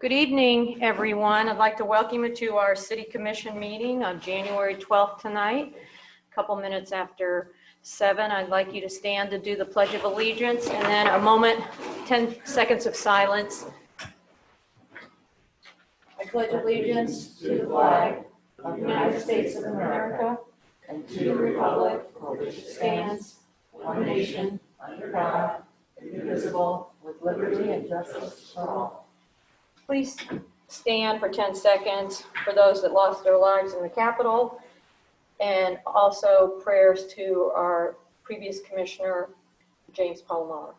Good evening, everyone. I'd like to welcome you to our City Commission meeting on January 12th tonight. A couple minutes after 7, I'd like you to stand to do the Pledge of Allegiance and then a moment, 10 seconds of silence. I pledge allegiance to the flag of the United States of America and to the republic for which it stands, one nation, under God, indivisible, with liberty and justice for all. Please stand for 10 seconds for those that lost their lives in the Capitol, and also prayers to our previous commissioner, James Palomar.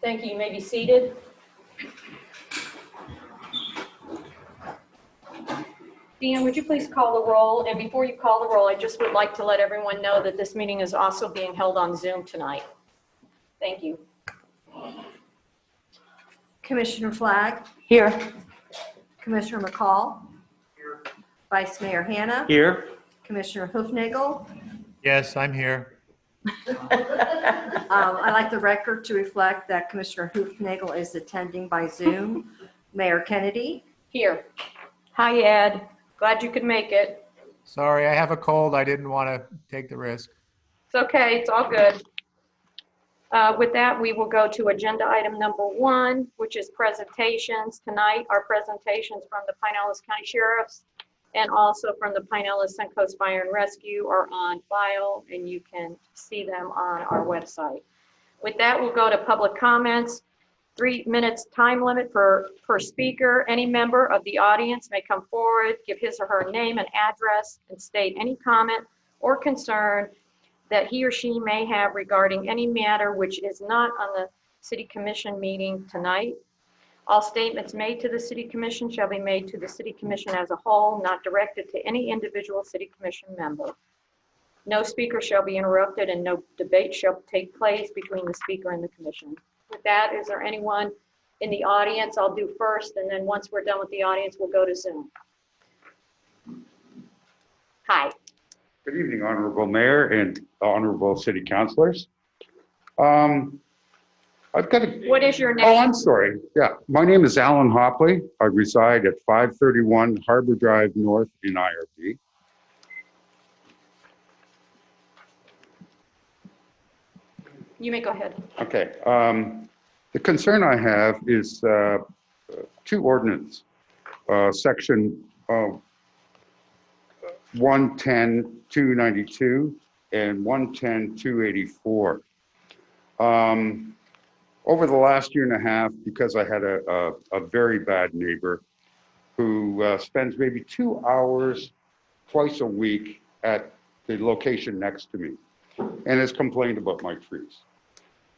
Thank you. You may be seated. Deanne, would you please call the roll? And before you call the roll, I just would like to let everyone know that this meeting is also being held on Zoom tonight. Thank you. Commissioner Flagg. Here. Commissioner McCall. Here. Vice Mayor Hanna. Here. Commissioner Hoofnagel. Yes, I'm here. I'd like the record to reflect that Commissioner Hoofnagel is attending by Zoom. Mayor Kennedy. Here. Hi, Ed. Glad you could make it. Sorry, I have a cold. I didn't want to take the risk. It's okay. It's all good. With that, we will go to agenda item number 1, which is presentations. Tonight, our presentations from the Pinellas County Sheriffs and also from the Pinellas Suncoast Fire and Rescue are on file, and you can see them on our website. With that, we'll go to public comments. 3 minutes time limit per speaker. Any member of the audience may come forward, give his or her name and address, and state any comment or concern that he or she may have regarding any matter which is not on the City Commission meeting tonight. All statements made to the City Commission shall be made to the City Commission as a whole, not directed to any individual City Commission member. No speaker shall be interrupted and no debate shall take place between the speaker and the Commission. With that, is there anyone in the audience? I'll do first, and then once we're done with the audience, we'll go to Zoom. Hi. Good evening, Honorable Mayor and Honorable City Councilors. I've got a... What is your name? Oh, I'm sorry. Yeah, my name is Alan Hopley. I reside at 531 Harbor Drive North in IRB. You may go ahead. Okay. The concern I have is 2 ordinance, section 110-292 and 110-284. Over the last year and a half, because I had a very bad neighbor who spends maybe 2 hours twice a week at the location next to me and has complained about my trees.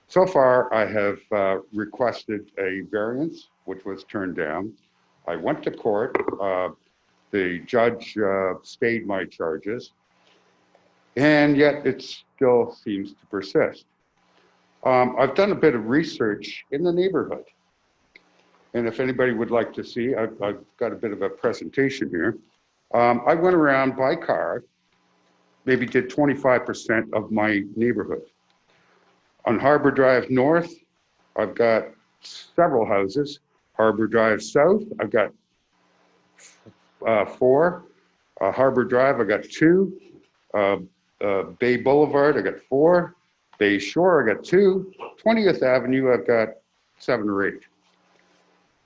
So far, I have requested a variance, which was turned down. I went to court. The judge stayed my charges, and yet it still seems to persist. I've done a bit of research in the neighborhood, and if anybody would like to see, I've got a bit of a presentation here. I went around by car, maybe did 25% of my neighborhood. On Harbor Drive North, I've got several houses. Harbor Drive South, I've got 4. Harbor Drive, I got 2. Bay Boulevard, I got 4. Bay Shore, I got 2. 20th Avenue, I've got 7 or 8.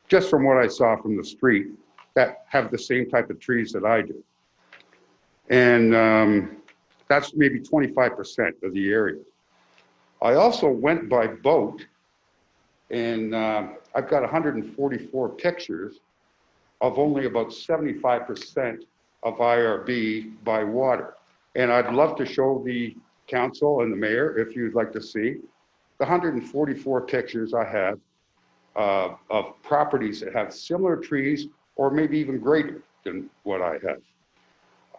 Just from what I saw from the street, that have the same type of trees that I do. And that's maybe 25% of the area. I also went by boat, and I've got 144 pictures of only about 75% of IRB by water. And I'd love to show the council and the mayor, if you'd like to see, the 144 pictures I have of properties that have similar trees or maybe even greater than what I have.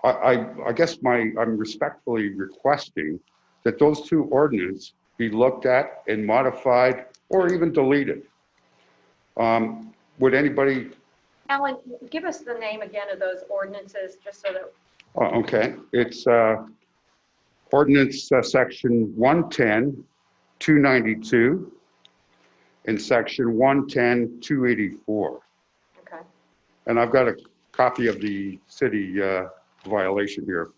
I guess I'm respectfully requesting that those 2 ordinances be looked at and modified or even deleted. Would anybody... Alan, give us the name again of those ordinances, just so that... Oh, okay. It's ordinance section 110 292 and section 110, 284. Okay. And I've got a copy of the city violation here.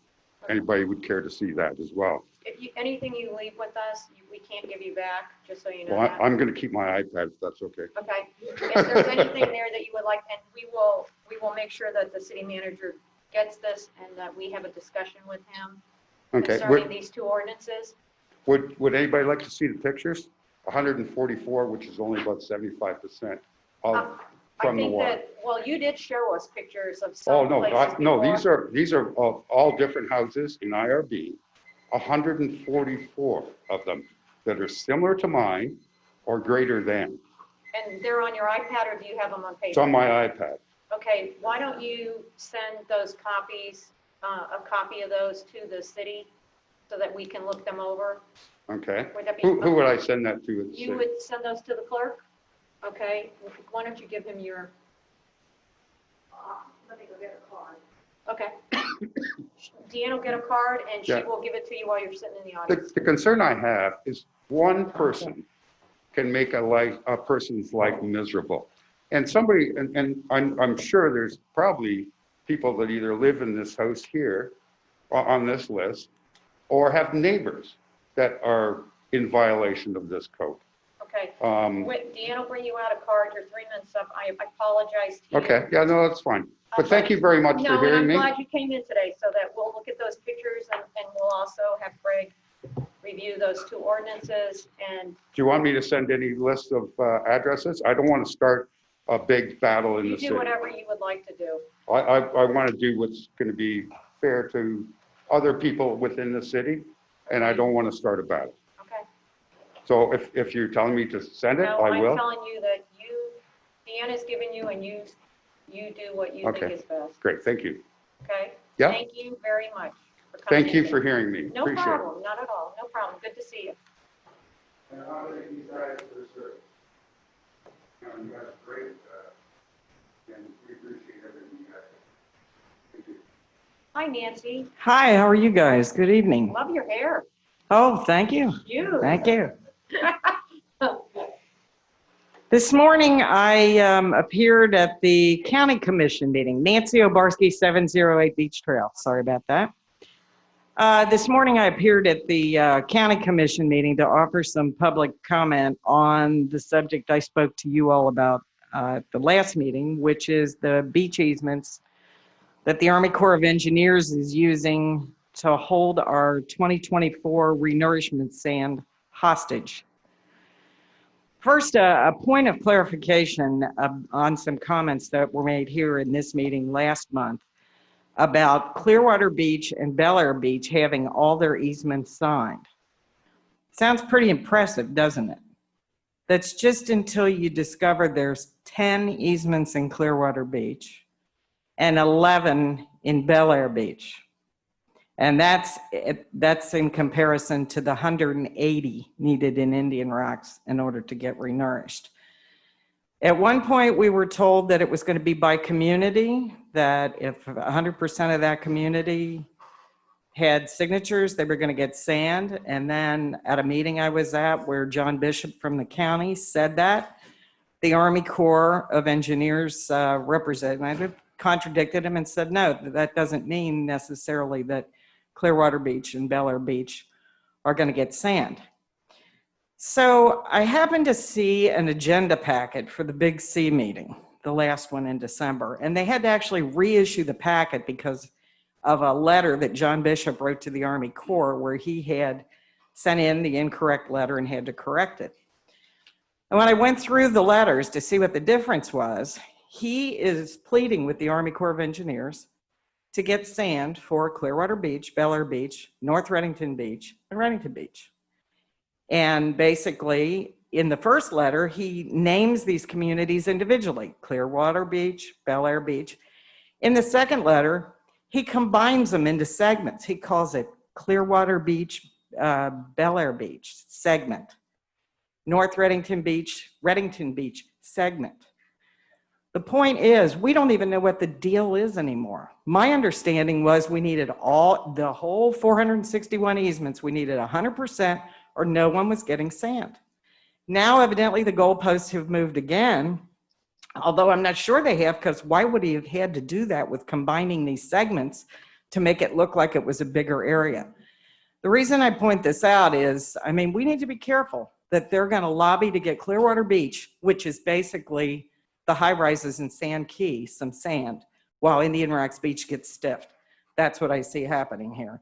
Anybody would care to see that as well. If you, anything you leave with us, we can't give you back, just so you know Well, that. I'm going to keep my iPad if that's okay. Okay. If there's anything there that you would like, and we will make sure that the city manager gets this and that we have a discussion with him Okay. concerning these two ordinances. Would anybody like to see the pictures? 144, which is only about 75% of I from the think water. that, well, you did show us pictures of Oh, some no, places no, before. these are of all different houses in IRB, 144 of them that are similar to mine or greater than. And they're on your iPad, or do you have them on It's on paper? my iPad. Okay, why don't you send those copies, a copy of those to the city so that we can look them over? Okay. Would that be? Who would I send that to? At the You city? would send those to the clerk? Okay, why don't you give him your? Let me go get a card. Okay. Deanne will get a card and she Yeah. will give it to you while you're sitting in the audience. The concern I have is one person can make a person's life miserable. And somebody, and I'm sure there's probably people that either live in this house here on this list or have neighbors that are in violation of this code. Okay, Um, Deanne will bring you out a card, your 3 minutes up. I apologize to you. Okay, yeah, no, that's fine. But thank you very much for No, and hearing I'm me. glad you came in today so that we'll look at those pictures and we'll also have Craig review those two ordinances and Do you want me to send any list of addresses? I don't want to start a big battle in you the do city. whatever you would like to do. I want to do what's going to be fair to other people within the city, and I don't want to start a battle. Okay? So if you're telling me to send it, No, I I'm will. telling you that Deanne is giving you and you do what you think Okay. is best, Great, thank you. okay? Yeah. Thank you very much for coming Thank you in for today. hearing me. No Appreciate it. problem, not at all, no problem. Good to see you. And how many of you guys for the service? You guys are great, and we appreciate everything you guys do. Thank you. Hi, Nancy. Hi, how are you guys? Good evening. Love your hair. Oh, thank you. You. Thank you. This morning, I appeared at the County Commission meeting, Nancy Obarski, 708 Beach Trail. Sorry about that. This morning, I appeared at the County Commission meeting to offer some public comment on the subject I spoke to you all about at the last meeting, which is the beach easements that the Army Corps of Engineers is using to hold our 2024 renourishment sand hostage. First, a point of clarification on some comments that were made here in this meeting last month about Clearwater Beach and Bel Air Beach having all their easements signed. Sounds pretty impressive, doesn't it? That's just until you discover there's 10 easements in Clearwater Beach and 11 in Bel Air Beach. And that's in comparison to the 180 needed in Indian Rocks in order to get renourished. At one point, we were told that it was going to be by community, that if 100% of that community had signatures, they were going to get sand. And then at a meeting I was at where John Bishop from the county said that, the Army Corps of Engineers representative contradicted him and said, no, that doesn't mean necessarily that Clearwater Beach and Bel Air Beach are going to get sand. So I happened to see an agenda packet for the Big C meeting, the last one in December, and they had to actually reissue the packet because of a letter that John Bishop wrote to the Army Corps where he had sent in the incorrect letter and had to correct it. And when I went through the letters to see what the difference was, he is pleading with the Army Corps of Engineers to get sand for Clearwater Beach, Bel Air Beach, North Reddington Beach, and Reddington Beach. And basically, in the first letter, he names these communities individually, Clearwater Beach, Bel Air Beach. In the second letter, he combines them into segments. He calls it Clearwater Beach, Bel Air Beach segment, North Reddington Beach segment. The point is, we don't even know what the deal is anymore. My understanding was we needed the whole 461 easements, we needed 100% or no one was getting sand. Now, evidently, the goalposts have moved again, although I'm not sure they have, because why would he have had to do that with combining these segments to make it look like it was a bigger area? The reason I point this out is, I mean, we need to be careful that they're going to lobby to get Clearwater Beach, which is basically the high rises in Sand Key, some sand, while Indian Rocks Beach gets stiffed. That's what I see happening here.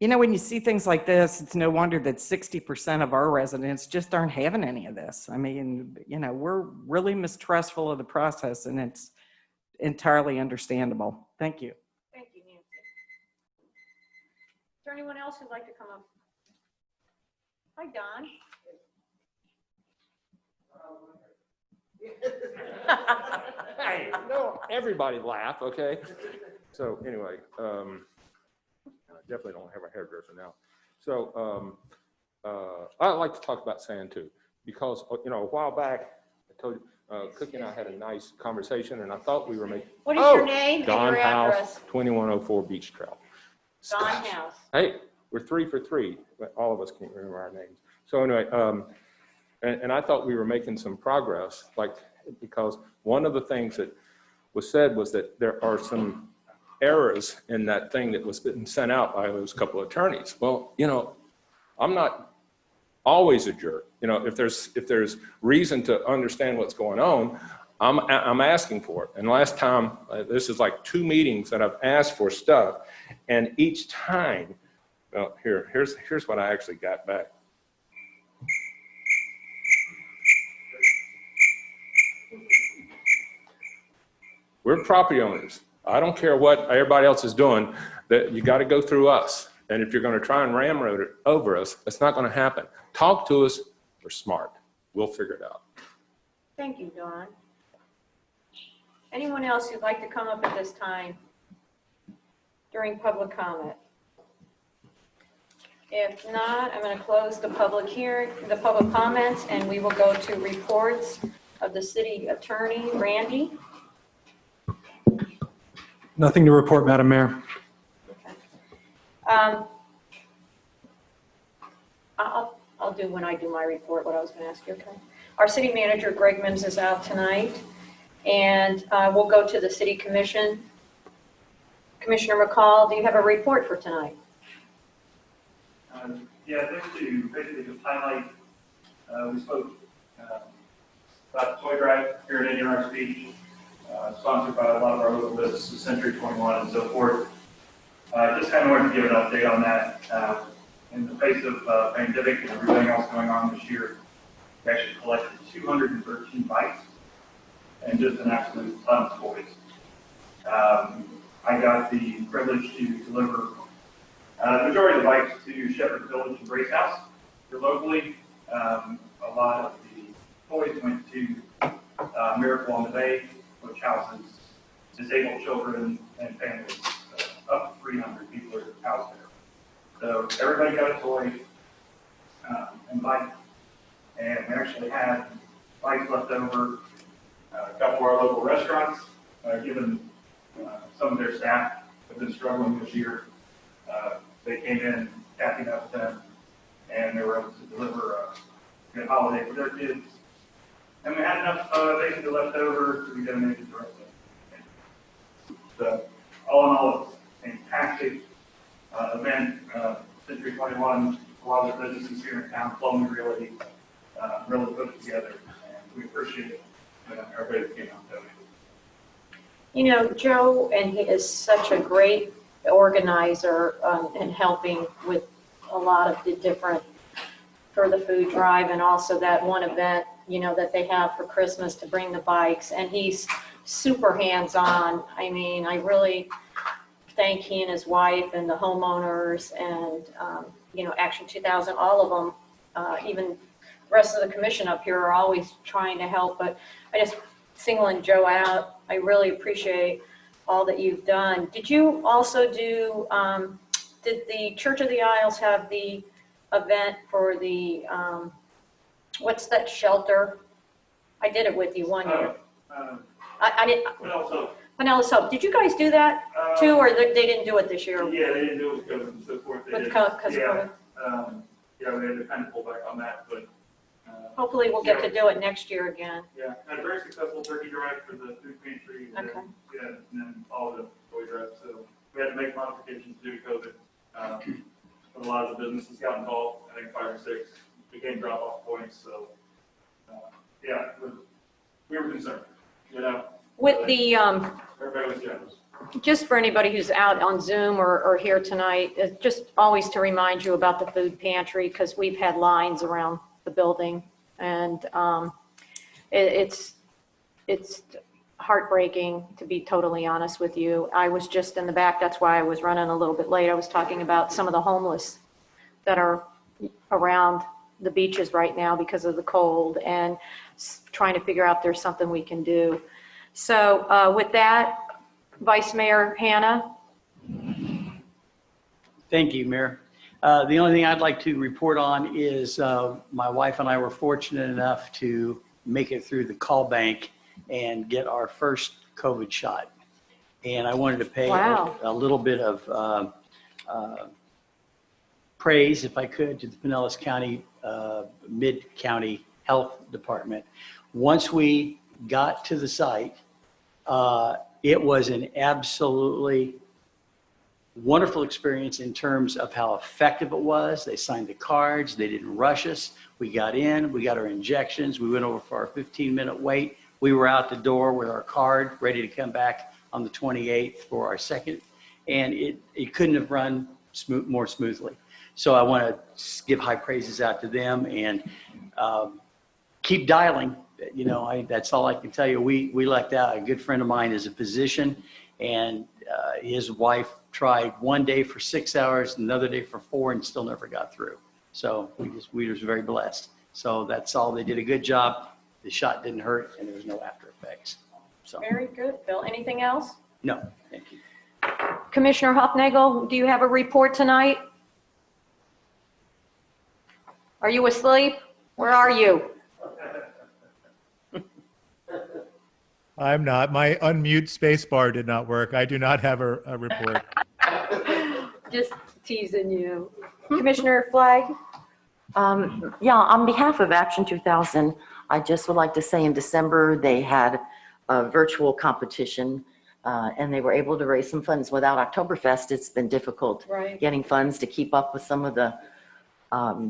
You know, when you see things like this, it's no wonder that 60% of our residents just aren't having any of this. I mean, you know, we're really mistrustful of the process, and it's entirely understandable. Thank you. Thank you, Nancy. Is there anyone else who'd like to come up? Hi, Don. Hey, no, everybody laugh, okay? So anyway, I definitely don't have a hairdresser now. So I'd like to talk about sand too, because, you know, a while back, I told you, Cookie and I had a nice conversation, and I thought we were making. What is your name and Don your House, address? 2104 Beach Trail. Don Gosh. House. Hey, we're 3 for 3, but all of us can't remember our names. So anyway, and I thought we were making some progress, like, because one of the things that was said was that there are some errors in that thing that was being sent out by those couple of attorneys. Well, you know, I'm not always a jerk. You know, if there's reason to understand what's going on, I'm asking for it. And last time, this is like 2 meetings that I've asked for stuff, and each time, well, here's what I actually got back. We're property owners. I don't care what everybody else is doing, that you got to go through us. And if you're going to try and ramrod it over us, it's not going to happen. Talk to us. We're smart. We'll figure it out. Thank you, Don. Anyone else who'd like to come up at this time during public comment? If not, I'm going to close the public hearing, the public comments, and we will go to reports of the city attorney, Randy. Nothing to report, Madam Mayor. I'll do when I do my report what I was going to ask you, okay? Our city manager, Greg Mims, is out tonight, and we'll go to the city commission. Commissioner McCall, do you have a report for tonight? Yeah, just to basically just highlight, we spoke about the toy drive here at Indian Rocks Beach, sponsored by a lot of our local businesses, Century 21 and so forth. Just kind of wanted to give an update on that. In the face of pandemic and everything else going on this year, we actually collected 213 bikes and just an absolute ton of toys. I got the privilege to deliver the majority of the bikes to Shepherd Village and Grace House here locally. A lot of the toys went to Miracle on the Bay, which houses disabled children and families. Up to 300 people are housed there. So everybody got a toy and bike. And we actually had bikes left over. A couple of our local restaurants, given some of their staff have been struggling this year. They came in, tapping up with them, and they were able to deliver a good holiday for their kids. And we had enough basically left over to be donated to the rest of them. So all in all, it's a fantastic event. Century 21, a lot of the businesses here in town, Plum really put it together, and we appreciate everybody that came out and donated. You know, Joe, and he is such a great organizer and helping with a lot of the different, for the food drive, and also that one event, you know, that they have for Christmas to bring the bikes, and he's super hands-on. I mean, I really thank he and his wife and the homeowners and, you know, Action 2000, all of them, even the rest of the commission up here are always trying to help, but I just singling Joe out. I really appreciate all that you've done. Did you also do, did the Church of the Isles have the event for the, what's that shelter? I did it with you one year. I didn't. But also, Pinellas Hope, did you guys do that too, or they didn't do it this year? Yeah, they didn't do it with COVID and so forth. They With did. because of Yeah. COVID? Yeah, we had to kind of pull back on that, but, Hopefully we'll get to do it next year again. yeah, had a very successful turkey drive for the food pantry. And Okay. then, yeah, and then all the toy drives. So we had to make modifications due to COVID. A lot of the businesses got involved. I think 5 or 6 became drop-off points. So, yeah, we were concerned, you know. With the, Everybody was generous. just for anybody who's out on Zoom or here tonight, just always to remind you about the food pantry, because we've had lines around the building, and it's heartbreaking, to be totally honest with you. I was just in the back, that's why I was running a little bit late. I was talking about some of the homeless that are around the beaches right now because of the cold, and trying to figure out if there's something we can do. So with that, Vice Mayor Hanna. Thank you, Mayor. The only thing I'd like to report on is my wife and I were fortunate enough to make it through the call bank and get our first COVID shot. And I wanted to pay Wow. a little bit of praise, if I could, to the Pinellas County Mid-County Health Department. Once we got to the site, it was an absolutely wonderful experience in terms of how effective it was. They signed the cards. They didn't rush us. We got in, we got our injections. We went over for our 15-minute wait. We were out the door with our card, ready to come back on the 28th for our second. And it couldn't have run more smoothly. So I want to give high praises out to them, and keep dialing. You know, that's all I can tell you. We lucked out. A good friend of mine is a physician, and his wife tried one day for 6 hours, another day for 4, and still never got through. So we were very blessed. So that's all. They did a good job. The shot didn't hurt, and there was no after effects. So Very good, Bill. Anything else? no, thank you. Commissioner Hufnagel, do you have a report tonight? Are you asleep? Where are you? I'm not. My unmute space bar did not work. I do not have a report. Just teasing you. Commissioner Flagg? Yeah, on behalf of Action 2000, I just would like to say in December, they had a virtual competition, and they were able to raise some funds. Without Oktoberfest, it's been difficult Right. getting funds to keep up with some of the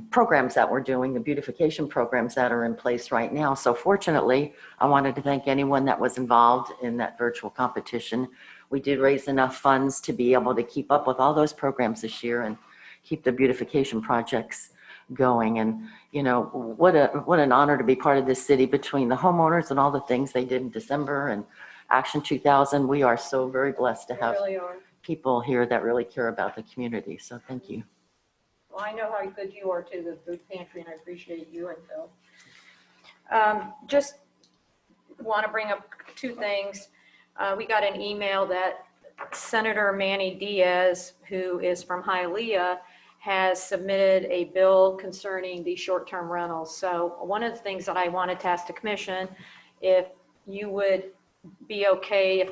programs that we're doing, the beautification programs that are in place right now. So fortunately, I wanted to thank anyone that was involved in that virtual competition. We did raise enough funds to be able to keep up with all those programs this year and keep the beautification projects going. And you know, what an honor to be part of this city, between the homeowners and all the things they did in December and Action 2000. We are so very blessed to You have really are. people here that really care about the community. So thank you. Well, I know how good you are to the food pantry, and I appreciate you and Phil. Just want to bring up 2 things. We got an email that Senator Manny Diaz, who is from Hialeah, has submitted a bill concerning the short-term rentals. So one of the things that I wanted to ask the commission, if you would be okay if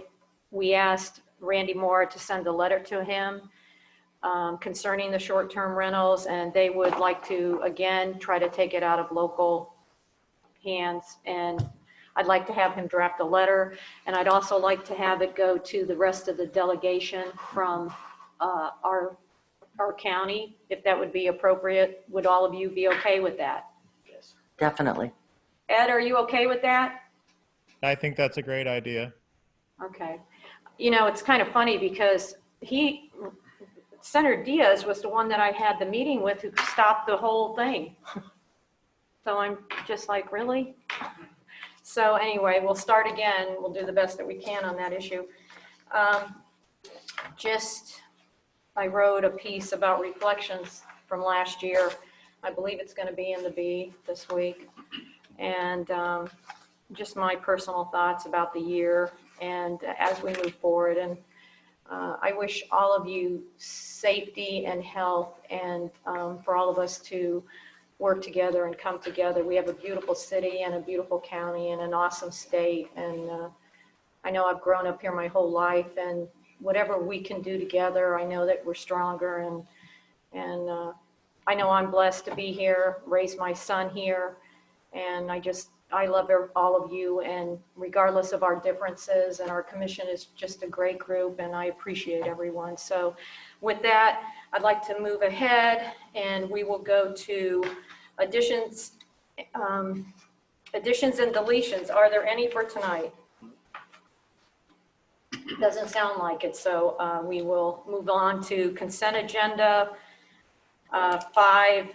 we asked Randy Moore to send a letter to him concerning the short-term rentals, and they would like to, again, try to take it out of local hands. And I'd like to have him draft a letter, and I'd also like to have it go to the rest of the delegation from our county, if that would be appropriate. Would all of you be okay with that? Yes. Definitely. Ed, are you okay with that? I think that's a great idea. Okay. You know, it's kind of funny because Senator Diaz was the one that I had the meeting with who stopped the whole thing. So I'm just like, really? So anyway, we'll start again. We'll do the best that we can on that issue. I wrote a piece about reflections from last year. I believe it's going to be in the Bee this week. And just my personal thoughts about the year and as we move forward. And I wish all of you safety and health, and for all of us to work together and come together. We have a beautiful city and a beautiful county and an awesome state. And I know I've grown up here my whole life, and whatever we can do together, I know that we're stronger, and I know I'm blessed to be here, raise my son here, and I love all of you, and regardless of our differences, and our commission is just a great group, and I appreciate everyone. So with that, I'd like to move ahead, and we will go to additions and deletions. Are there any for tonight? Doesn't sound like it, so we will move on to consent agenda 5A,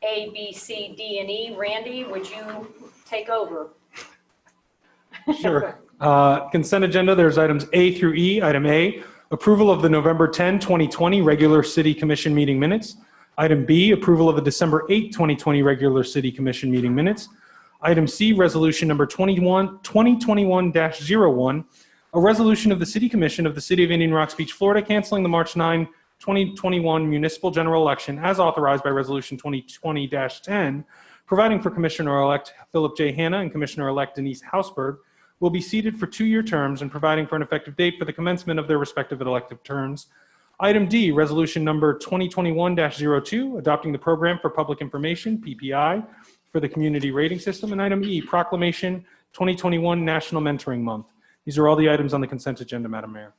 B, C, D, and E. Randy, would you take over? Sure. Consent agenda, there's items A through E. Item A, approval of the November 10, 2020 regular city commission meeting minutes. Item B, approval of the December 8, 2020 regular city commission meeting minutes. Item C, resolution number 2021-01, a resolution of the City Commission of the City of Indian Rocks Beach, Florida, canceling the March 9, 2021 municipal general election as authorized by Resolution 2020-10, providing for Commissioner-elect Philip J. Hanna and Commissioner-elect Denise Hausberg will be seated for 2-year terms and providing for an effective date for the commencement of their respective elective terms. Item D, resolution number 2021-02, adopting the Program for Public Information, PPI, for the Community Rating System. And item E, proclamation 2021 National Mentoring Month. These are all the items on the consent agenda, Madam Mayor.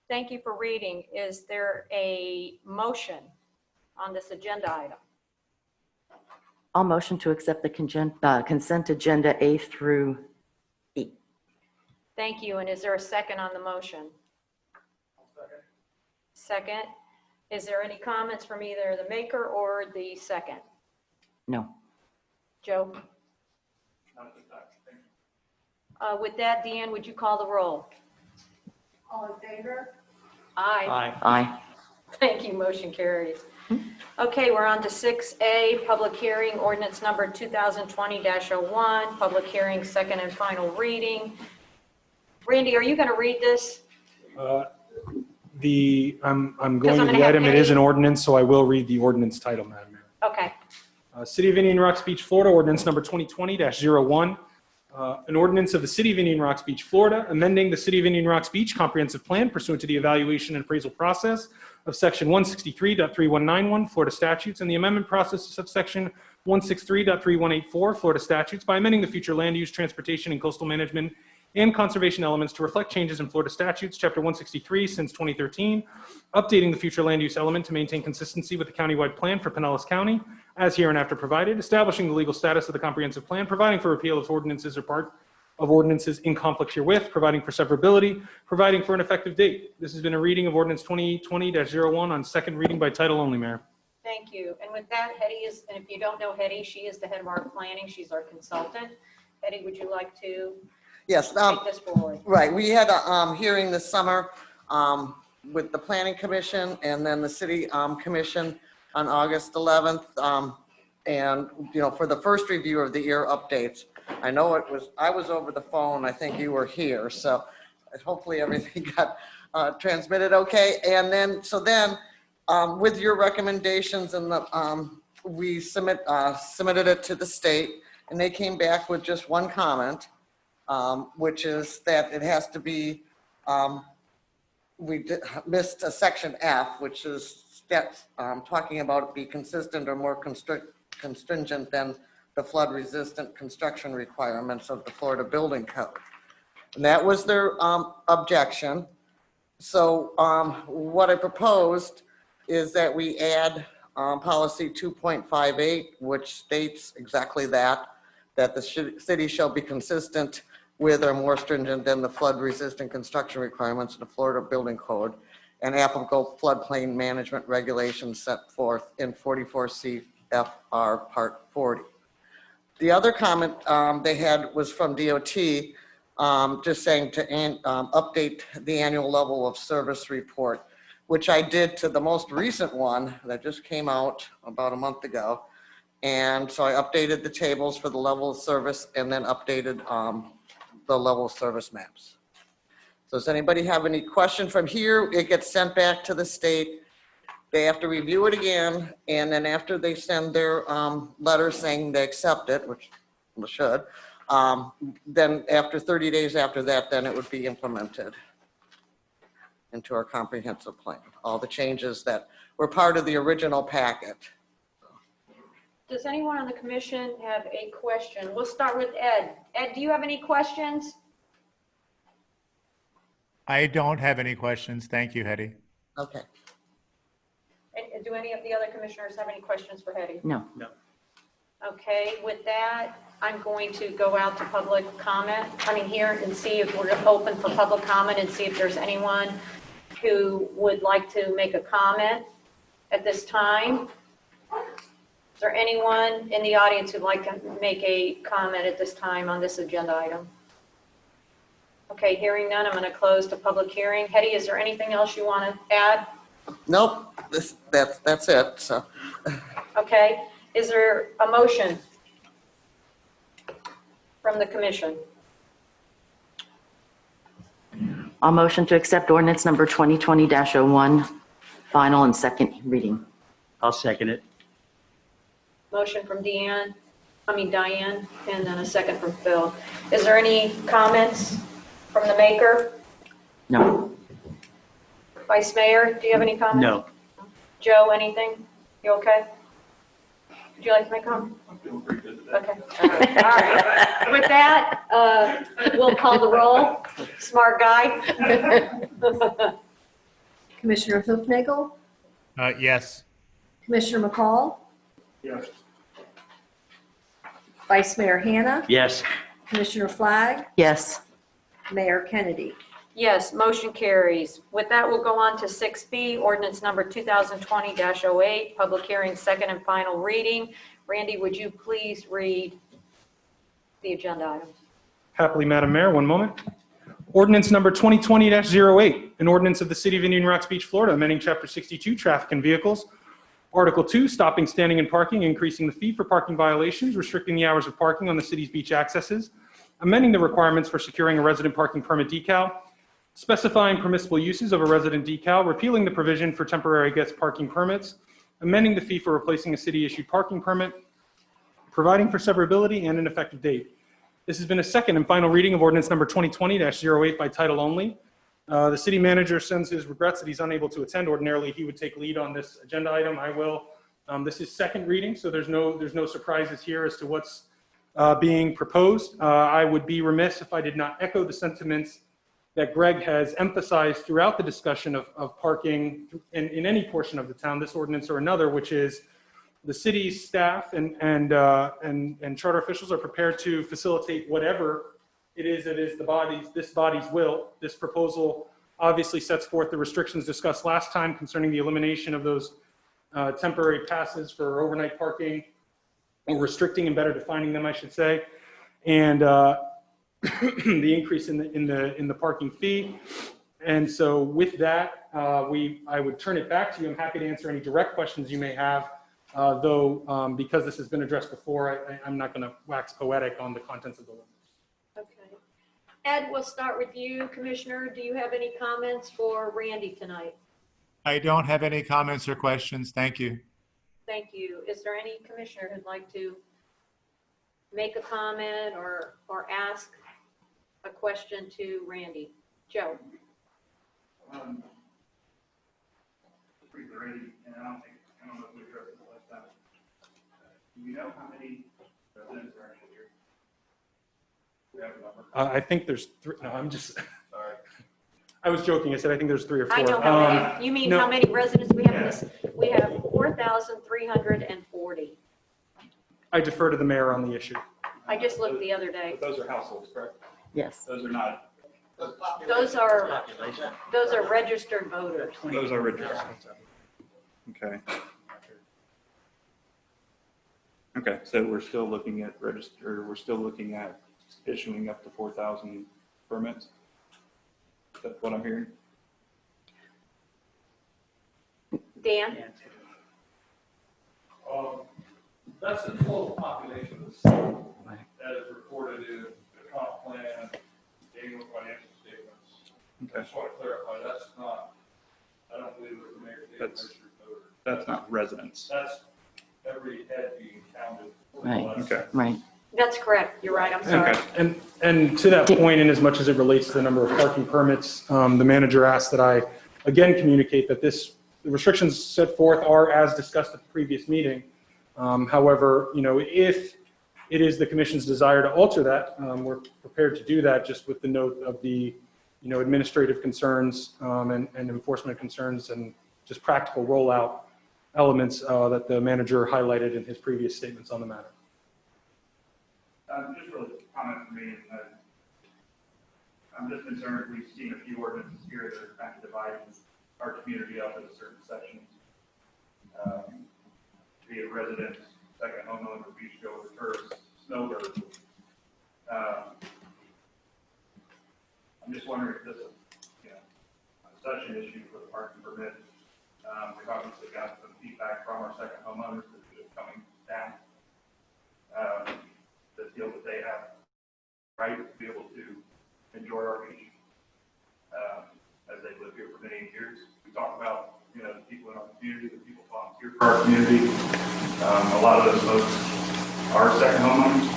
Thank you for reading. Is there a motion on this agenda item? I'll motion to accept the consent agenda A through E. Thank you. And is there a second on the motion? Second. Is there any comments from either the maker or the second? No. Joe? With that, Deanne, would you call the roll? All in favor? Aye. Aye. Thank you. Motion carries. Okay, we're on to 6A, public hearing, ordinance number 2020-01, public hearing, second and final reading. Randy, are you going to read this? I'm going Because I'm to gonna the have item. It is an Penny- ordinance, so I will read the ordinance title, Madam Mayor. Okay. City of Indian Rocks Beach, Florida, ordinance number 2020-01. An ordinance of the City of Indian Rocks Beach, Florida, amending the City of Indian Rocks Beach comprehensive plan pursuant to the evaluation and appraisal process of section 163.3191 Florida statutes and the amendment process of section 163.3184 Florida statutes by amending the future land use, transportation, and coastal management and conservation elements to reflect changes in Florida statutes, chapter 163 since 2013, updating the future land use element to maintain consistency with the countywide plan for Pinellas County, as hereinafter provided, establishing the legal status of the comprehensive plan, providing for repeal of ordinances or part of ordinances in conflict herewith, providing for severability, providing for an effective date. This has been a reading of ordinance 2020-01 on second reading by title only, Mayor. Thank you. And with that, Hetty is, and if you don't know Hetty, she is the head of our planning. She's our consultant. Hetty, would you like to Yes, take this forward? right. We had a hearing this summer with the Planning Commission and then the City Commission on August 11th. And, you know, for the first review of the year updates, I know I was over the phone. I think you were here. So hopefully everything got transmitted okay. And then, with your recommendations and we submitted it to the state and they came back with just one comment. Which is that it has to be, missed a section F, which is steps talking about it be consistent or more constringent than the flood resistant construction requirements of the Florida Building Code. And that was their objection. So what I proposed is that we add policy 2.58, which states exactly that the city shall be consistent with or more stringent than the flood-resistant construction requirements of the Florida Building Code and applicable floodplain management regulations set forth in 44 CFR Part 40. The other comment they had was from DOT, just saying to update the annual level of service report, which I did to the most recent one that just came out about a month ago. And so I updated the tables for the level of service and then updated the level of service maps. So does anybody have any question from here? It gets sent back to the state. They have to review it again. And then after they send their letter saying they accept it, which they should, Then after 30 days after that, then it would be implemented into our comprehensive plan. All the changes that were part of the original packet. Does anyone on the commission have a question? We'll start with Ed. Ed, do you have any questions? I don't have any questions. Thank you, Hetty. Okay. And do any of the other commissioners have any questions for Hetty? No. Okay, with that, I'm going to go out to public comment, here and see if we're open for public comment and see if there's anyone who would like to make a comment at this time. Is there anyone in the audience who'd like to make a comment at this time on this agenda item? Okay, hearing none, I'm going to close the public hearing. Hetty, is there anything else you want to add? Nope, that's it, so. Okay, is there a motion from the commission? I'll motion to accept ordinance number 2020-01, final and second reading. I'll second it. Motion from Diane, and then a second from Phil. Is there any comments from the maker? No. Vice Mayor, do you have any comments? No. Joe, anything? You okay? Would you like to make a comment? I'm feeling pretty good today. Okay. All right. With that, we'll call the roll. Smart guy. Commissioner Hoofnagel, Yes. Commissioner McCall, Yes. Vice Mayor Hannah, Yes. Commissioner Flagg, Yes. Mayor Kennedy. Yes, motion carries. With that, we'll go on to 6B, ordinance number 2020-08, public hearing, second and final reading. Randy, would you please read the agenda item? Happily, Madam Mayor, one moment. Ordinance number 2020-08, an ordinance of the City of Indian Rocks Beach, Florida, amending Chapter 62, Traffic and Vehicles. Article 2, stopping, standing, and parking, increasing the fee for parking violations, restricting the hours of parking on the city's beach accesses, amending the requirements for securing a resident parking permit decal, specifying permissible uses of a resident decal, repealing the provision for temporary guest parking permits, amending the fee for replacing a city-issued parking permit, providing for severability and an effective date. This has been a second and final reading of ordinance number 2020-08 by title only. The city manager sends his regrets that he's unable to attend. Ordinarily, he would take lead on this agenda item. I will. This is second reading, so there's no surprises here as to what's being proposed. I would be remiss if I did not echo the sentiments that Greg has emphasized throughout the discussion of parking in any portion of the town, this ordinance or another, which is the city's staff and charter officials are prepared to facilitate whatever it is that is this body's will. This proposal obviously sets forth the restrictions discussed last time concerning the elimination of those temporary passes for overnight parking, or restricting and better defining them, I should say, and the increase in the parking fee. And so with that, I would turn it back to you. I'm happy to answer any direct questions you may have, though because this has been addressed before, I'm not going to wax poetic on the contents of the ordinance. Okay. Ed, we'll start with you. Commissioner, do you have any comments for Randy tonight? I don't have any comments or questions. Thank you. Thank you. Is there any commissioner who'd like to make a comment or ask a question to Randy? Joe? Pretty great, and I don't know if we addressed it last time. Do you know how many residents are actually here? Do we have a number? I think there's three. No, I'm just. Sorry. I was joking. I said I think there's 3 or 4. I know how many. You mean no. how many residents we have in this? We have 4,340. I defer to the mayor on the issue. I just looked the other day. But those are households, correct? Yes. Those are not. Those are registered voters. Those are registered. Okay. Okay, so we're still looking at issuing up to 4,000 permits? Is that what I'm hearing? Dan? That's the total population of the city that is reported in the comp plan, annual financial statements. I Okay. just want to clarify, that's not, I don't believe that the mayor did registered voter. That's not residents. That's every head being counted. Right. Okay. Right. That's correct. You're right. I'm sorry. Okay. And to that point, and as much as it relates to the number of parking permits, the manager asked that I again communicate that the restrictions set forth are as discussed at the previous meeting. However, if it is the commission's desire to alter that, we're prepared to do that, just with the note of the, administrative concerns and enforcement concerns and just practical rollout elements that the manager highlighted in his previous statements on the matter. Just really a comment for me. I'm just concerned we've seen a few ordinances here that are kind of dividing our community up into certain sections. Be it residents, second homeowner, beachgoer, tourists, snowbirds. I'm just wondering if this is, such an issue for the parking permit. We've obviously got some feedback from our second homeowners that are coming down. That feel that they have right to be able to enjoy our beach as they live here for many years. We talk about, the people in our community, the people volunteer for our community. A lot of those folks are second homeowners.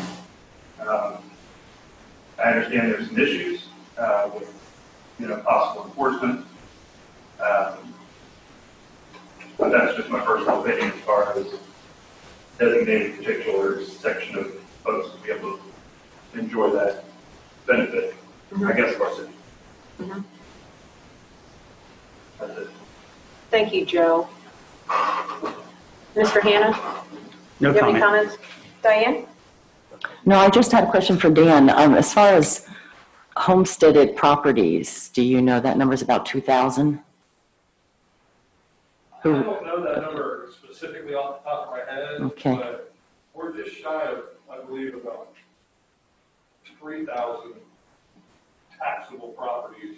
I understand there's some issues with, possible enforcement. But that's just my personal opinion as far as designating a particular section of folks to be able to enjoy that benefit, I guess, of our city. That's it. Thank you, Joe. Mr. Hannah? No Do you have any comment. comments? Diane? No, I just had a question for Dan. As far as homesteaded properties, do you know that number is about 2,000? I don't know that number specifically off the top of my head, Okay. but we're just shy of, I believe, about 3,000 taxable properties,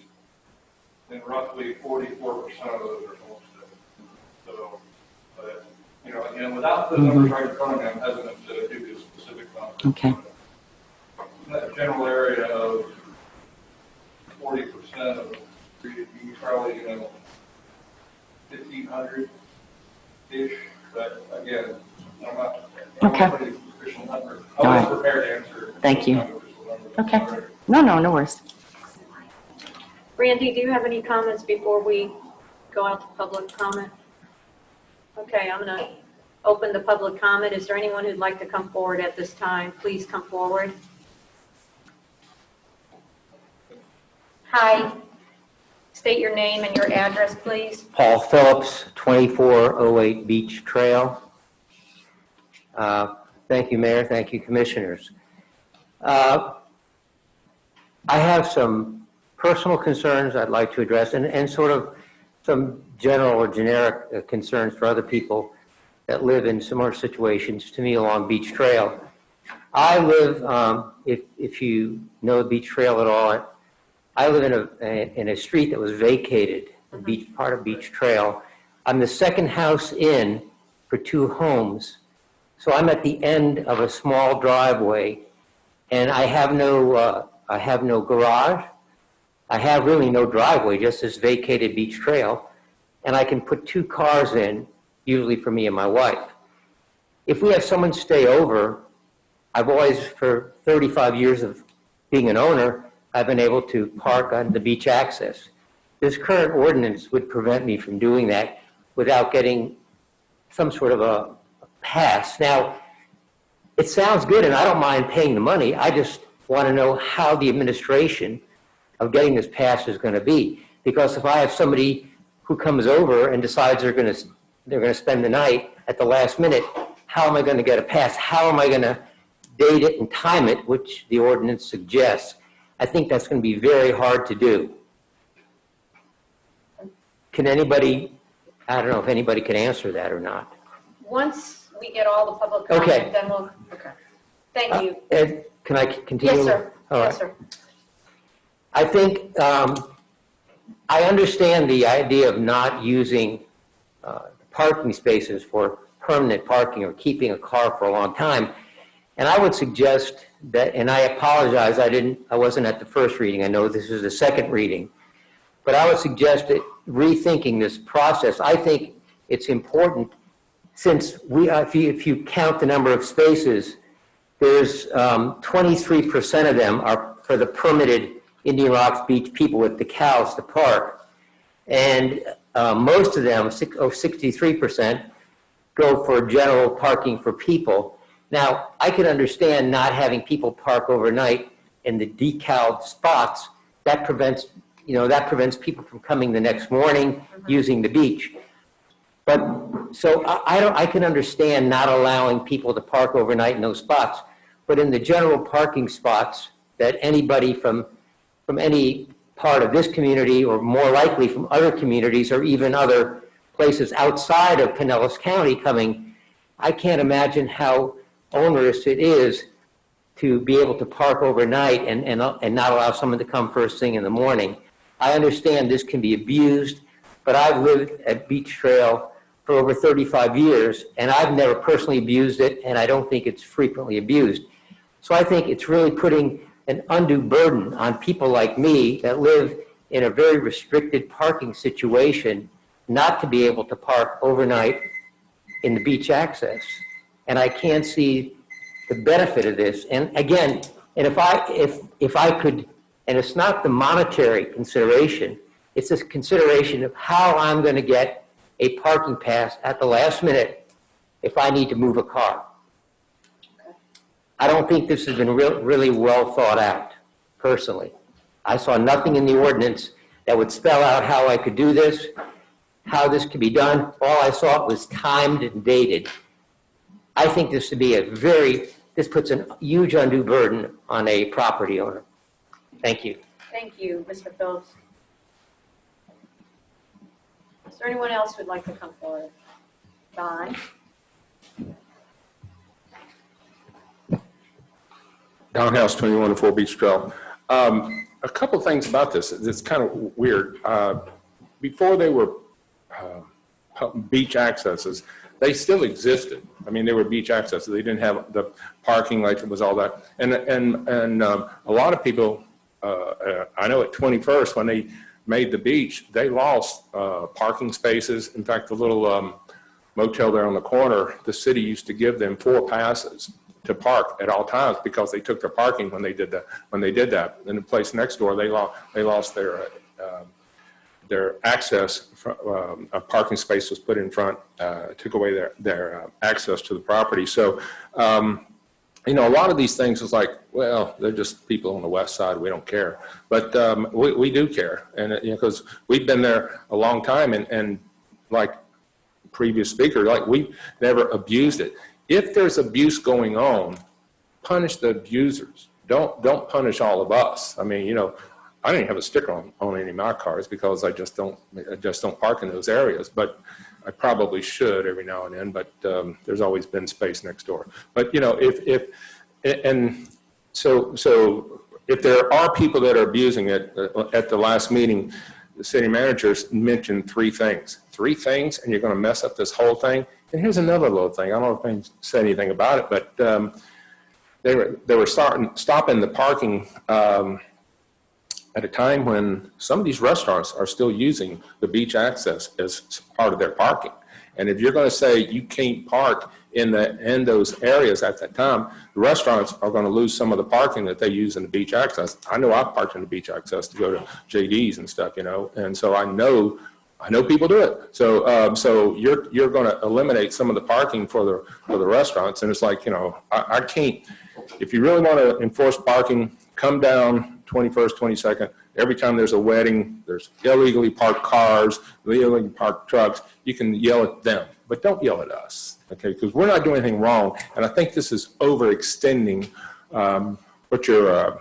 and roughly 44% of those are homestead. So, but, again, without the numbers right in front of me, I'm hesitant to give you a specific number. Okay. In that general area of 40% of you probably, 1,500-ish, but again, I'm not. Okay. Pretty official number. All I right. was prepared to answer. Thank you. Non-official numbers. Okay. Sorry. No worries. Randy, do you have any comments before we go out to public comment? Okay, I'm going to open the public comment. Is there anyone who'd like to come forward at this time? Please come forward. Hi. State your name and your address, please. Paul Phillips, 2408 Beach Trail. Thank you, Mayor. Thank you, Commissioners. I have some personal concerns I'd like to address and sort of some general or generic concerns for other people that live in similar situations to me along Beach Trail. I live, if you know Beach Trail at all, I live in a street that was vacated, part of Beach Trail. I'm the second house in for two homes. So I'm at the end of a small driveway, and I have no garage. I have really no driveway, just this vacated Beach Trail, and I can put two cars in, usually for me and my wife. If we have someone stay over, I've always, for 35 years of being an owner, I've been able to park on the beach access. This current ordinance would prevent me from doing that without getting some sort of a pass. Now, it sounds good, and I don't mind paying the money. I just want to know how the administration of getting this pass is going to be. Because if I have somebody who comes over and decides they're going to spend the night at the last minute, how am I going to get a pass? How am I going to date it and time it, which the ordinance suggests? I think that's going to be very hard to do. Can anybody, I don't know if anybody can answer that or not. Once we get all the public comment, Okay. then we'll, okay. Thank you. Ed, can I continue? Yes, sir. All right. Yes, sir. I think I understand the idea of not using parking spaces for permanent parking or keeping a car for a long time. And I would suggest that, and I apologize, I wasn't at the first reading. I know this is the second reading. But I would suggest that rethinking this process, I think it's important since if you count the number of spaces there's 23% of them are for the permitted Indian Rocks Beach people with decals to park. And most of them, 63%, go for general parking for people. Now, I can understand not having people park overnight in the decaled spots. That prevents people from coming the next morning using the beach. But so I can understand not allowing people to park overnight in those spots. But in the general parking spots that anybody from any part of this community, or more likely from other communities or even other places outside of Pinellas County coming, I can't imagine how onerous it is to be able to park overnight and not allow someone to come first thing in the morning. I understand this can be abused, but I've lived at Beach Trail for over 35 years, and I've never personally abused it, and I don't think it's frequently abused. So I think it's really putting an undue burden on people like me that live in a very restricted parking situation not to be able to park overnight in the beach access. And I can't see the benefit of this. And again, and if I could, and it's not the monetary consideration, it's this consideration of how I'm going to get a parking pass at the last minute if I need to move a car. I don't think this has been really well thought out, personally. I saw nothing in the ordinance that would spell out how I could do this, how this could be done. All I saw was timed and dated. I think this would be this puts a huge undue burden on a property owner. Thank you. Thank you, Mr. Phillips. Is there anyone else who'd like to come forward? Don? Don House, 2104 Beach Trail. A couple things about this. It's kind of weird. Before they were beach accesses, they still existed. I mean, they were beach accesses. They didn't have the parking like it was all that. And a lot of people, I know at 21st, when they made the beach, they lost parking spaces. In fact, the little motel there on the corner, the city used to give them 4 passes to park at all times because they took their parking when they did that. In the place next door, they lost their access. A parking space was put in front, took away their access to the property. So, a lot of these things is like, well, they're just people on the west side. We don't care, but we do care, and because we've been there a long time, and like previous speaker, like we never abused it. If there's abuse going on, punish the abusers. Don't punish all of us. I mean, I didn't have a sticker on any of my cars because I just don't park in those areas. But I probably should every now and then. But there's always been space next door. But so if there are people that are abusing it, at the last meeting, the city managers mentioned 3 things. 3 things, and you're going to mess up this whole thing. And here's another little thing. I don't know if they said anything about it, but they were stopping the parking at a time when some of these restaurants are still using the beach access as part of their parking. And if you're going to say you can't park in those areas at that time, the restaurants are going to lose some of the parking that they use in the beach access. I know I've parked in the beach access to go to JD's and stuff, and so I know people do it. So you're going to eliminate some of the parking for the restaurants, and it's like, I can't. If you really want to enforce parking, come down 21st, 22nd. Every time there's a wedding, there's illegally parked cars, illegally parked trucks. You can yell at them, but don't yell at us, okay? Because we're not doing anything wrong, and I think this is overextending what you're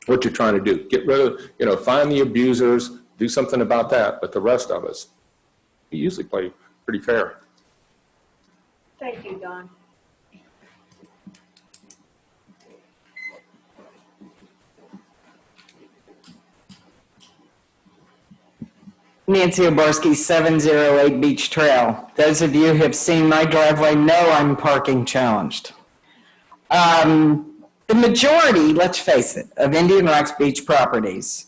trying to do. Get rid of, find the abusers, do something about that. But the rest of us, we usually play pretty fair. Thank you, Don. Nancy Obarski, 708 Beach Trail. Those of you who have seen my driveway know I'm parking challenged. The majority, let's face it, of Indian Rocks Beach properties,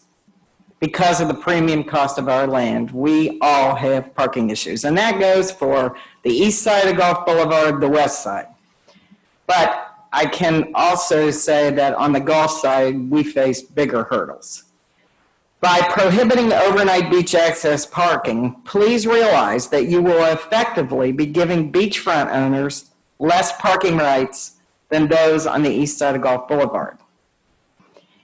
because of the premium cost of our land, we all have parking issues. And that goes for the east side of Gulf Boulevard, the west side. But I can also say that on the golf side, we face bigger hurdles. By prohibiting overnight beach access parking, please realize that you will effectively be giving beachfront owners less parking rights than those on the east side of Gulf Boulevard.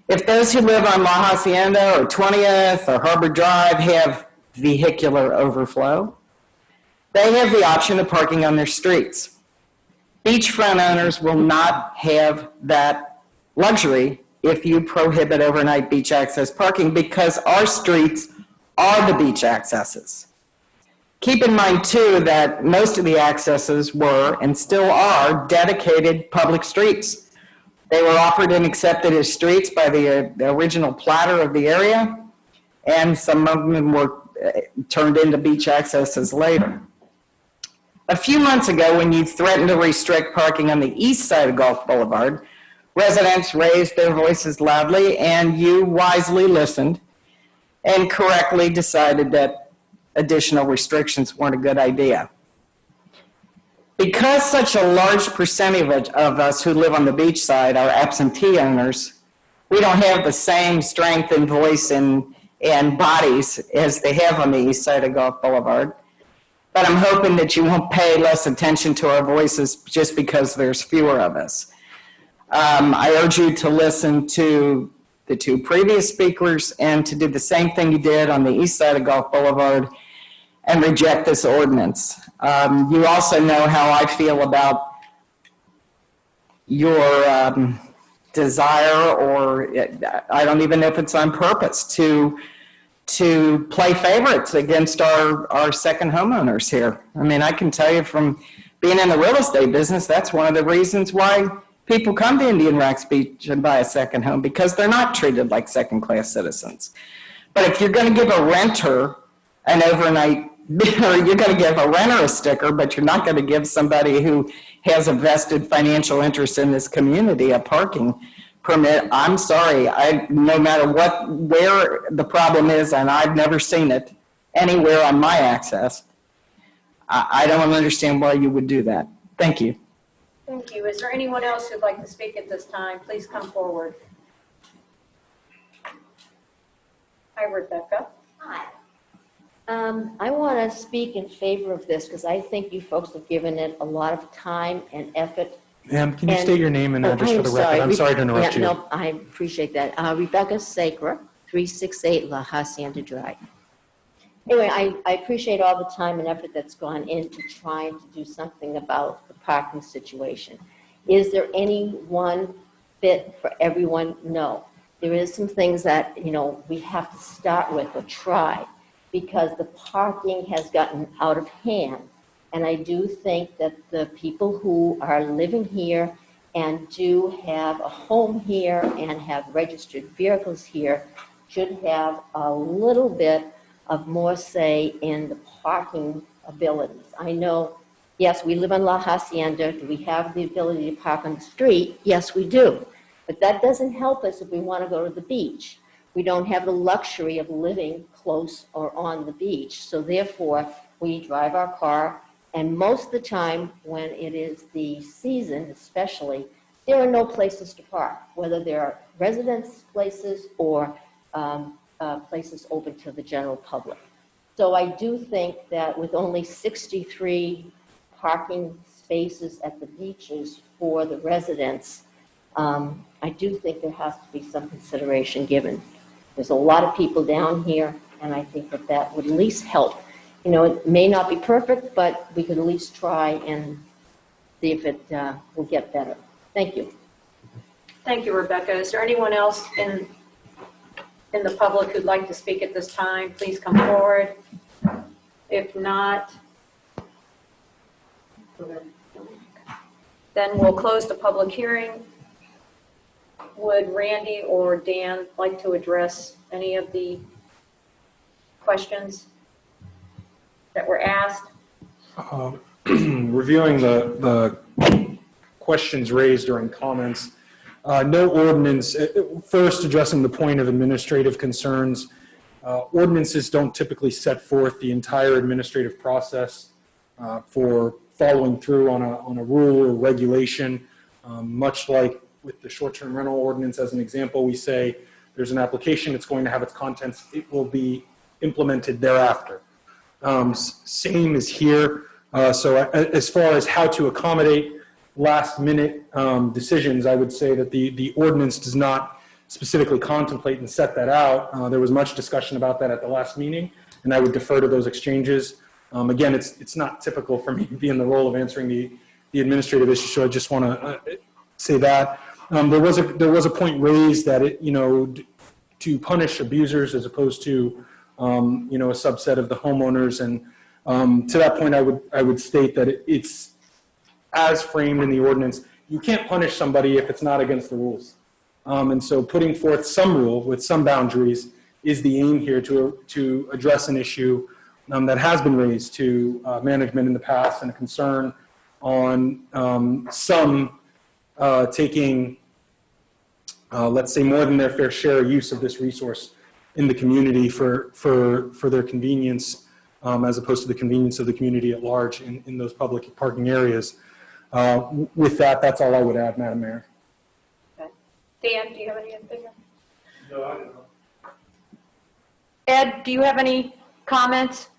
If those who live on La Hacienda or 20th or Harbor Drive have vehicular overflow, they have the option of parking on their streets. Beachfront owners will not have that luxury if you prohibit overnight beach access parking, because our streets are the beach accesses. Keep in mind, too, that most of the accesses were and still are dedicated public streets. They were offered and accepted as streets by the original platter of the area, and some of them were turned into beach accesses later. A few months ago, when you threatened to restrict parking on the east side of Gulf Boulevard, residents raised their voices loudly, and you wisely listened and correctly decided that additional restrictions weren't a good idea. Because such a large percentage of us who live on the beach side are absentee owners, we don't have the same strength and voice and bodies as they have on the east side of Gulf Boulevard. But I'm hoping that you won't pay less attention to our voices just because there's fewer of us. I urge you to listen to the two previous speakers and to do the same thing you did on the east side of Gulf Boulevard and reject this ordinance. You also know how I feel about your desire, or I don't even know if it's on purpose, to play favorites against our second homeowners here. I mean, I can tell you from being in the real estate business, that's one of the reasons why people come to Indian Rocks Beach and buy a second home, because they're not treated like second-class citizens. But if you're going to give a renter an overnight, or you're going to give a renter a sticker, but you're not going to give somebody who has a vested financial interest in this community a parking permit, I'm sorry. No matter where the problem is, and I've never seen it anywhere on my access, I don't understand why you would do that. Thank you. Thank you. Is there anyone else who'd like to speak at this time? Please come forward. Hi, Rebecca. Hi. I want to speak in favor of this because I think you folks have given it a lot of time and effort. Ma'am, can you state your name and address for the record? I'm sorry to interrupt you. No, I appreciate that. Rebecca Sacra, 368 La Hacienda Drive. Anyway, I appreciate all the time and effort that's gone into trying to do something about the parking situation. Is there any one fit for everyone? No. There is some things that, we have to start with or try, because the parking has gotten out of hand. And I do think that the people who are living here and do have a home here and have registered vehicles here should have a little bit of more say in the parking abilities. I know, yes, we live in La Hacienda. Do we have the ability to park on the street? Yes, we do. But that doesn't help us if we want to go to the beach. We don't have the luxury of living close or on the beach. So therefore, we drive our car. And most of the time, when it is the season especially, there are no places to park, whether there are residence places or places open to the general public. So I do think that with only 63 parking spaces at the beaches for the residents, I do think there has to be some consideration given. There's a lot of people down here, and I think that that would at least help. It may not be perfect, but we could at least try and see if it will get better. Thank you. Thank you, Rebecca. Is there anyone else in the public who'd like to speak at this time? Please come forward. If not, then we'll close the public hearing. Would Randy or Dan like to address any of the questions that were asked? Reviewing the questions raised during comments, no ordinance, first addressing the point of administrative concerns, ordinances don't typically set forth the entire administrative process for following through on a rule or regulation. Much like with the short-term rental ordinance as an example, we say there's an application, it's going to have its contents, it will be implemented thereafter. Same as here. So as far as how to accommodate last-minute decisions, I would say that the ordinance does not specifically contemplate and set that out. There was much discussion about that at the last meeting, and I would defer to those exchanges. Again, it's not typical for me to be in the role of answering the administrative issue, so I just want to say that. There was a point raised that to punish abusers as opposed to a subset of the homeowners, and to that point, I would state that it's as framed in the ordinance. You can't punish somebody if it's not against the rules. And so putting forth some rule with some boundaries is the aim here to address an issue that has been raised to management in the past, and a concern on some taking, let's say, more than their fair share use of this resource in the community for their convenience, as opposed to the convenience of the community at large in those public parking areas. With that, that's all I would add, Madam Mayor. Dan, do you have anything? No, I don't know. Ed, do you have any comments?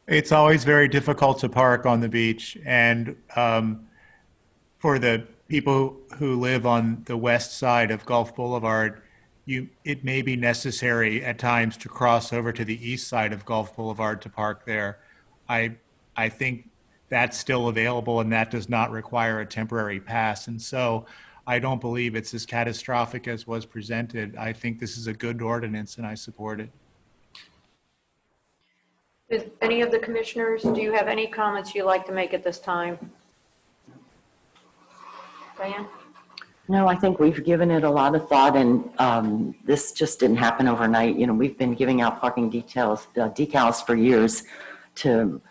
It's always very difficult to park on the beach, and for the people who live on the west side of Gulf Boulevard, it may be necessary at times to cross over to the east side of Gulf Boulevard to park there. I think that's still available, and that does not require a temporary pass. And so I don't believe it's as catastrophic as was presented. I think this is a good ordinance, and I support it. Does any of the commissioners, do you have any comments you'd like to make at this time? Diane? No, I think we've given it a lot of thought, and this just didn't happen overnight. We've been giving out parking decals for years to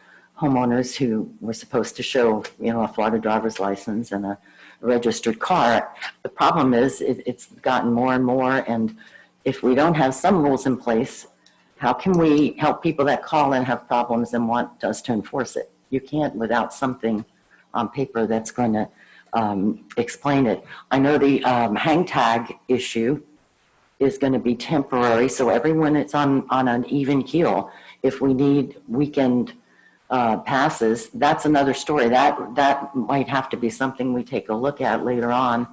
homeowners who were supposed to show, a Florida driver's license and a registered car. The problem is it's gotten more and more, and if we don't have some rules in place, how can we help people that call and have problems and want us to enforce it? You can't without something on paper that's going to explain it. I know the hang tag issue is going to be temporary, so everyone is on an even keel. If we need weekend passes, that's another story. That might have to be something we take a look at later on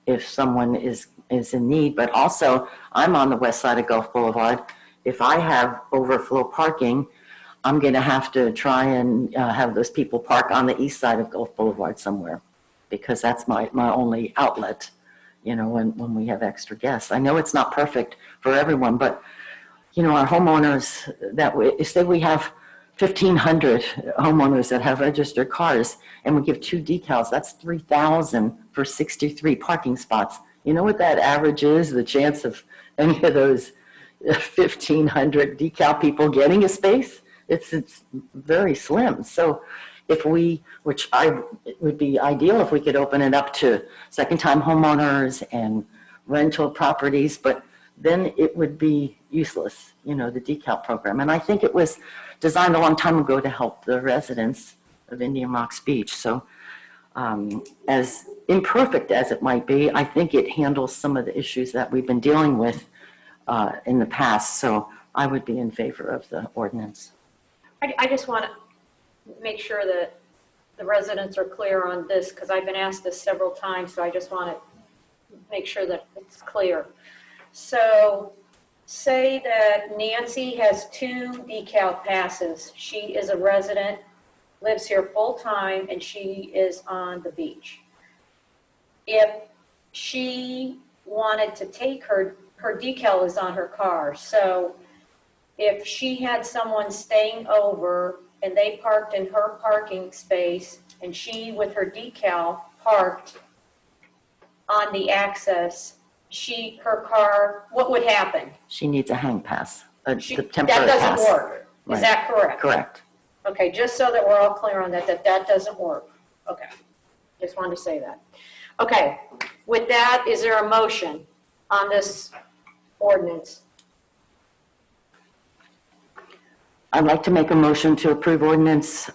if someone is in need. But also, I'm on the west side of Gulf Boulevard. If I have overflow parking, I'm going to have to try and have those people park on the east side of Gulf Boulevard somewhere, because that's my only outlet, when we have extra guests. I know it's not perfect for everyone, but, our homeowners say we have 1,500 homeowners that have registered cars, and we give 2 decals, that's 3,000 for 63 parking spots. You know what that average is, the chance of any of those 1,500 decal people getting a space? It's very slim. So if which would be ideal if we could open it up to second-time homeowners and rental properties, but then it would be useless, the decal program. And I think it was designed a long time ago to help the residents of Indian Rocks Beach. So as imperfect as it might be, I think it handles some of the issues that we've been dealing with in the past. So I would be in favor of the ordinance. I just want to make sure that the residents are clear on this, because I've been asked this several times, so I just want to make sure that it's clear. So say that Nancy has 2 decal passes. She is a resident, lives here full-time, and she is on the beach. If she wanted to take her decal is on her car, so if she had someone staying over and they parked in her parking space and she with her decal parked on the access, her car, what would happen? She needs a hang pass, the That temporary doesn't pass. work. Right. Is that correct? Correct. Okay, just so that we're all clear on that doesn't work. Okay, just wanted to say that. Okay, with that, is there a motion on this ordinance? I'd like to make a motion to approve ordinance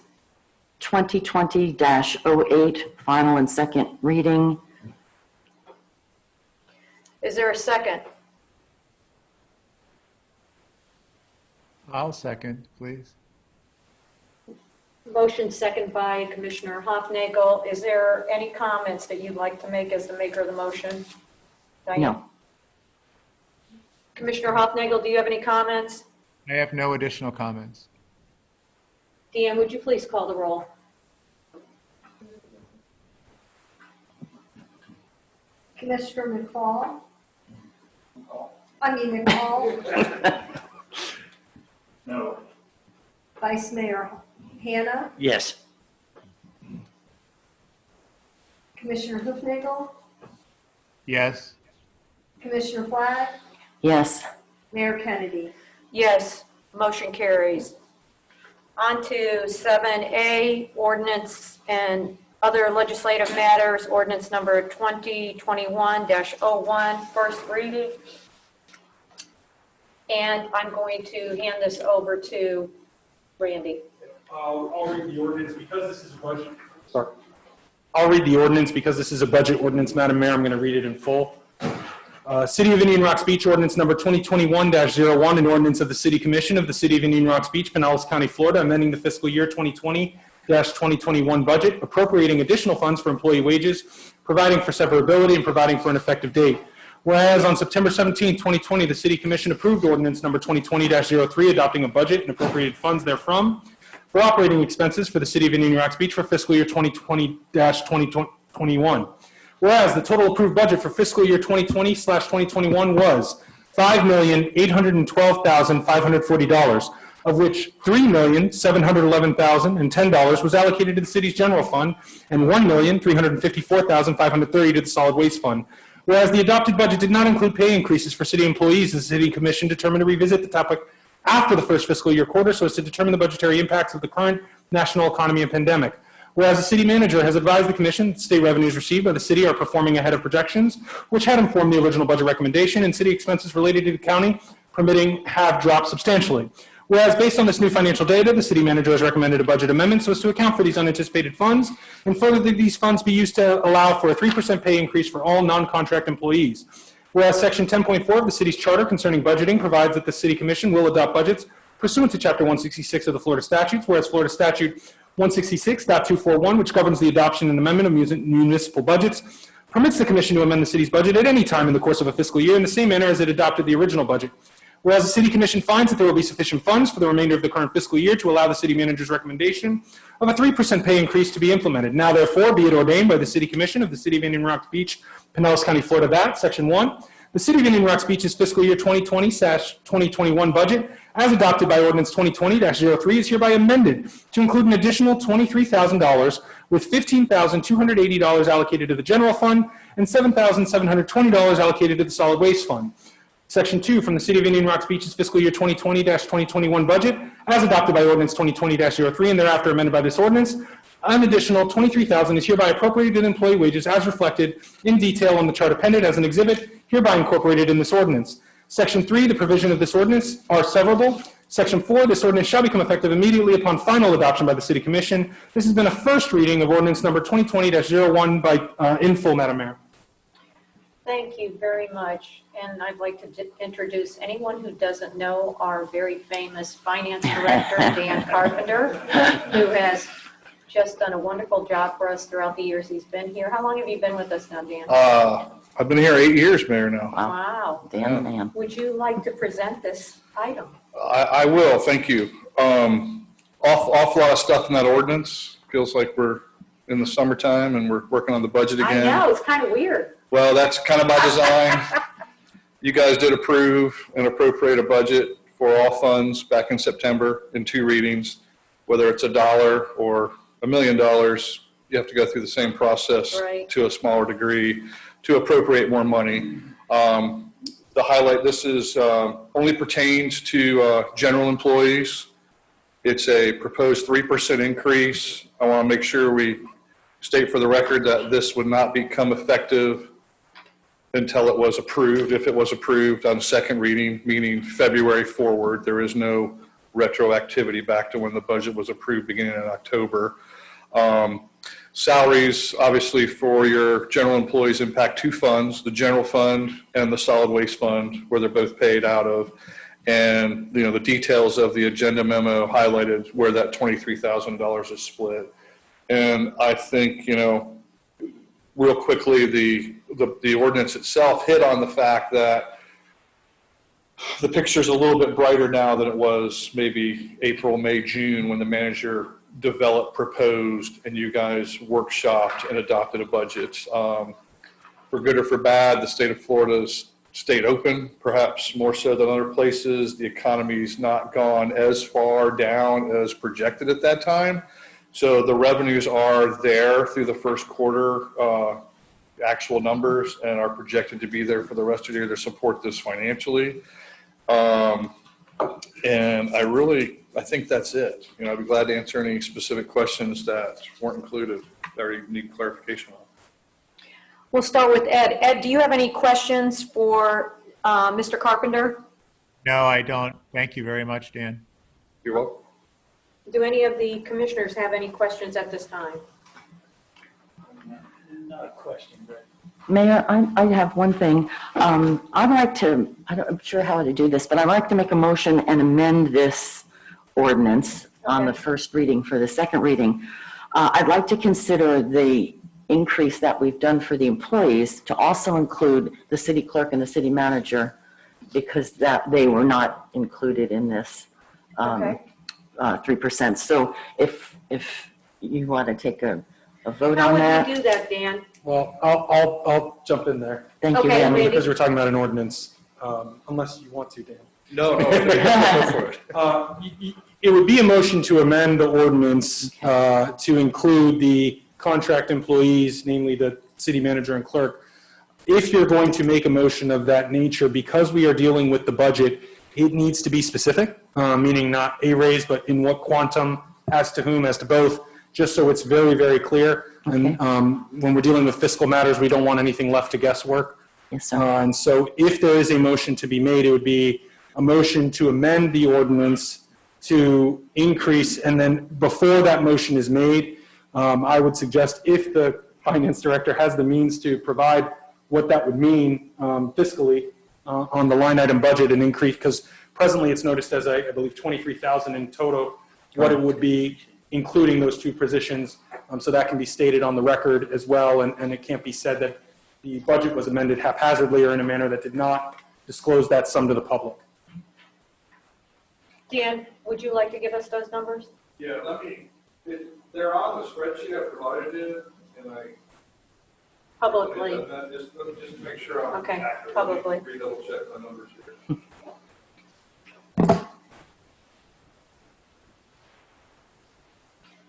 2020-08, final and second reading. Is there a second? I'll second, please. Motion second by Commissioner Hofnagel. Is there any comments that you'd like to make as the maker of the motion? Diane? No. Commissioner Hofnagel, do you have any comments? I have no additional comments. Deanne, would you please call the roll? Commissioner McCall? McCall? No. Vice Mayor Hannah? Yes. Commissioner Hufnagel? Yes. Commissioner Flag? Yes. Mayor Kennedy? Yes, motion carries. On to 7A, ordinance and other legislative matters, ordinance number 2021-01, first reading. And I'm going to hand this over to Randy. I'll read the ordinance because this is a budget. Sorry. I'll read the ordinance because this is a budget ordinance, Madam Mayor. I'm going to read it in full. City of Indian Rocks Beach, ordinance number 2021-01, an ordinance of the City Commission of the City of Indian Rocks Beach, Pinellas County, Florida, amending the fiscal year 2020-2021 budget, appropriating additional funds for employee wages, providing for severability, and providing for an effective date. Whereas on September 17, 2020, the City Commission approved ordinance number 2020-03, adopting a budget and appropriated funds therefrom for operating expenses for the City of Indian Rocks Beach for fiscal year 2020-2021. Whereas the total approved budget for fiscal year 2020/2021 was $5,812,540, of which $3,711,010 was allocated to the city's general fund and $1,354,530 to the solid waste fund. Whereas the adopted budget did not include pay increases for city employees, the City Commission determined to revisit the topic after the first fiscal year quarter so as to determine the budgetary impacts of the current national economy and pandemic. Whereas the city manager has advised the commission that state revenues received by the city are performing ahead of projections, which had informed the original budget recommendation, and city expenses related to the county permitting have dropped substantially. Whereas based on this new financial data, the city manager has recommended a budget amendment so as to account for these unanticipated funds, and further that these funds be used to allow for a 3% pay increase for all non-contract employees. Whereas section 10.4 of the city's charter concerning budgeting provides that the city commission will adopt budgets pursuant to chapter 166 of the Florida statutes, whereas Florida statute 166.241, which governs the adoption and amendment of municipal budgets, permits the commission to amend the city's budget at any time in the course of a fiscal year in the same manner as it adopted the original budget. Whereas the city commission finds that there will be sufficient funds for the remainder of the current fiscal year to allow the city manager's recommendation of a 3% pay increase to be implemented. Now therefore be it ordained by the city commission of the City of Indian Rocks Beach, Pinellas County, Florida, that section 1, the City of Indian Rocks Beach's fiscal year 2020/2021 budget, as adopted by ordinance 2020-03, is hereby amended to include an additional $23,000 with $15,280 allocated to the general fund and $7,720 allocated to the solid waste fund. Section 2 from the City of Indian Rocks Beach's fiscal year 2020-2021 budget, as adopted by ordinance 2020-03 and thereafter amended by this ordinance, an additional $23,000 is hereby appropriated in employee wages as reflected in detail on the chart appended as an exhibit, hereby incorporated in this ordinance. Section 3, the provision of this ordinance are severable. Section 4, this ordinance shall become effective immediately upon final adoption by the City Commission. This has been a first reading of ordinance number 2020-01 by in full, Madam Mayor. Thank you very much. And I'd like to introduce anyone who doesn't know our very famous finance director, Dan Carpenter, who has just done a wonderful job for us throughout the years he's been here. How long have you been with us now, Dan? I've been here 8 years, Mayor, now. Wow. Dan, man. Would you like to present this item? I will, thank you. Awful lot of stuff in that ordinance. Feels like we're in the summertime and we're working on the budget again. I know, it's kind of weird. Well, that's kind of by design. You guys did approve and appropriate a budget for all funds back in September in 2 readings. Whether it's $1 or $1 million, you have to go through the same process to a smaller degree to appropriate more money. The highlight, this is only pertains to general employees. It's a proposed 3% increase. I want to make sure we state for the record that this would not become effective until it was approved. If it was approved on second reading, meaning February forward, there is no retroactivity back to when the budget was approved beginning in October. Salaries, obviously, for your general employees impact two funds, the general fund and the solid waste fund, where they're both paid out of. And, the details of the agenda memo highlighted where that $23,000 is split. And I think, real quickly, the ordinance itself hit on the fact that the picture's a little bit brighter now than it was maybe April, May, June, when the manager developed, proposed, and you guys workshopped and adopted a budget. For good or for bad, the state of Florida's stayed open, perhaps more so than other places. The economy's not gone as far down as projected at that time. So the revenues are there through the first quarter, actual numbers, and are projected to be there for the rest of the year to support this financially. And I think that's it. I'd be glad to answer any specific questions that weren't included that you need clarification on. We'll start with Ed. Ed, do you have any questions for Mr. Carpenter? No, I don't. Thank you very much, Dan. You're welcome. Do any of the commissioners have any questions at this time? Not a question, but. Mayor, I have one thing. I'd like to, I'm sure how to do this, but I'd like to make a motion and amend this ordinance on the first reading for the second reading. I'd like to consider the increase that we've done for the employees to also include the city clerk and the city manager, because they were not included in this 3%. So if you want to take a vote on that. How would you do that, Dan? Well, I'll jump in there. Thank you, Okay, Dan. maybe. Because we're talking about an ordinance, unless you want to, Dan. No, go for it. It would be a motion to amend the ordinance to include the contract employees, namely the city manager and clerk. If you're going to make a motion of that nature, because we are dealing with the budget, it needs to be specific, meaning not a raise, but in what quantum, as to whom, as to both, just so it's very, very clear. Okay. And when we're dealing with fiscal matters, we don't want anything left to guesswork. Yes, sir. And so if there is a motion to be made, it would be a motion to amend the ordinance to increase, and then before that motion is made, I would suggest, if the finance director has the means to provide what that would mean fiscally on the line item budget, and increase, because presently it's noticed as, I believe, 23,000 in total, what it would be including those two positions. So that can be stated on the record as well, and it can't be said that the budget was amended haphazardly or in a manner that did not disclose that sum to the public. Dan, would you like to give us those numbers? Yeah, they're on the spreadsheet I provided you, and Publicly. just to make sure I'm Okay, accurate. publicly. Let me double check the numbers here.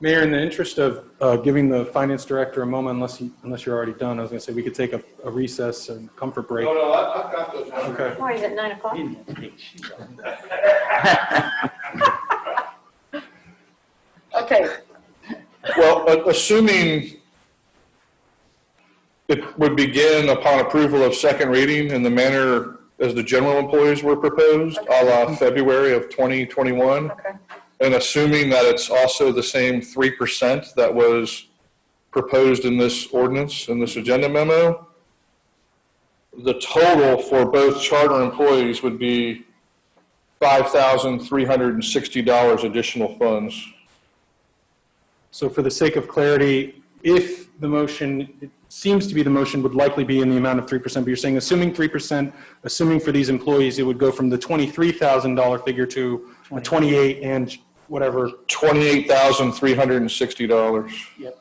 Mayor, in the interest of giving the finance director a moment, unless you're already done, I was going to say we could take a recess and comfort break. No, I've got those numbers. Okay. Why is it 9 o'clock? Okay. Well, assuming it would begin upon approval of second reading in the manner as the general employees were proposed, a la February of 2021, Okay. and assuming that it's also the same 3% that was proposed in this ordinance, in this agenda memo, the total for both charter employees would be $5,360 additional funds. So for the sake of clarity, if the motion, it seems to be the motion would likely be in the amount of 3%, but you're saying assuming 3%, assuming for these employees, it would go from the $23,000 figure to a 28 and whatever. $28,360. Yep.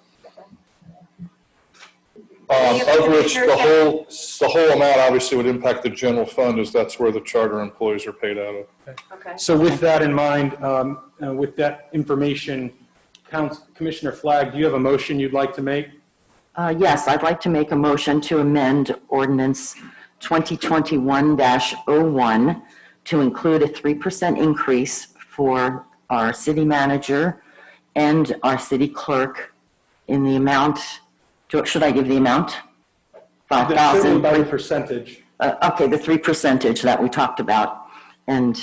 Of which the whole amount obviously would impact the general fund, as that's where the charter employees are paid out of. Okay. So with that in mind, with that information, Commissioner Flagg, do you have a motion you'd like to make? Yes, I'd like to make a motion to amend ordinance 2021-01 to include a 3% increase for our city manager and our city clerk in the amount, should I give the amount? Certainly by the percentage. Okay, the 3% that we talked about, and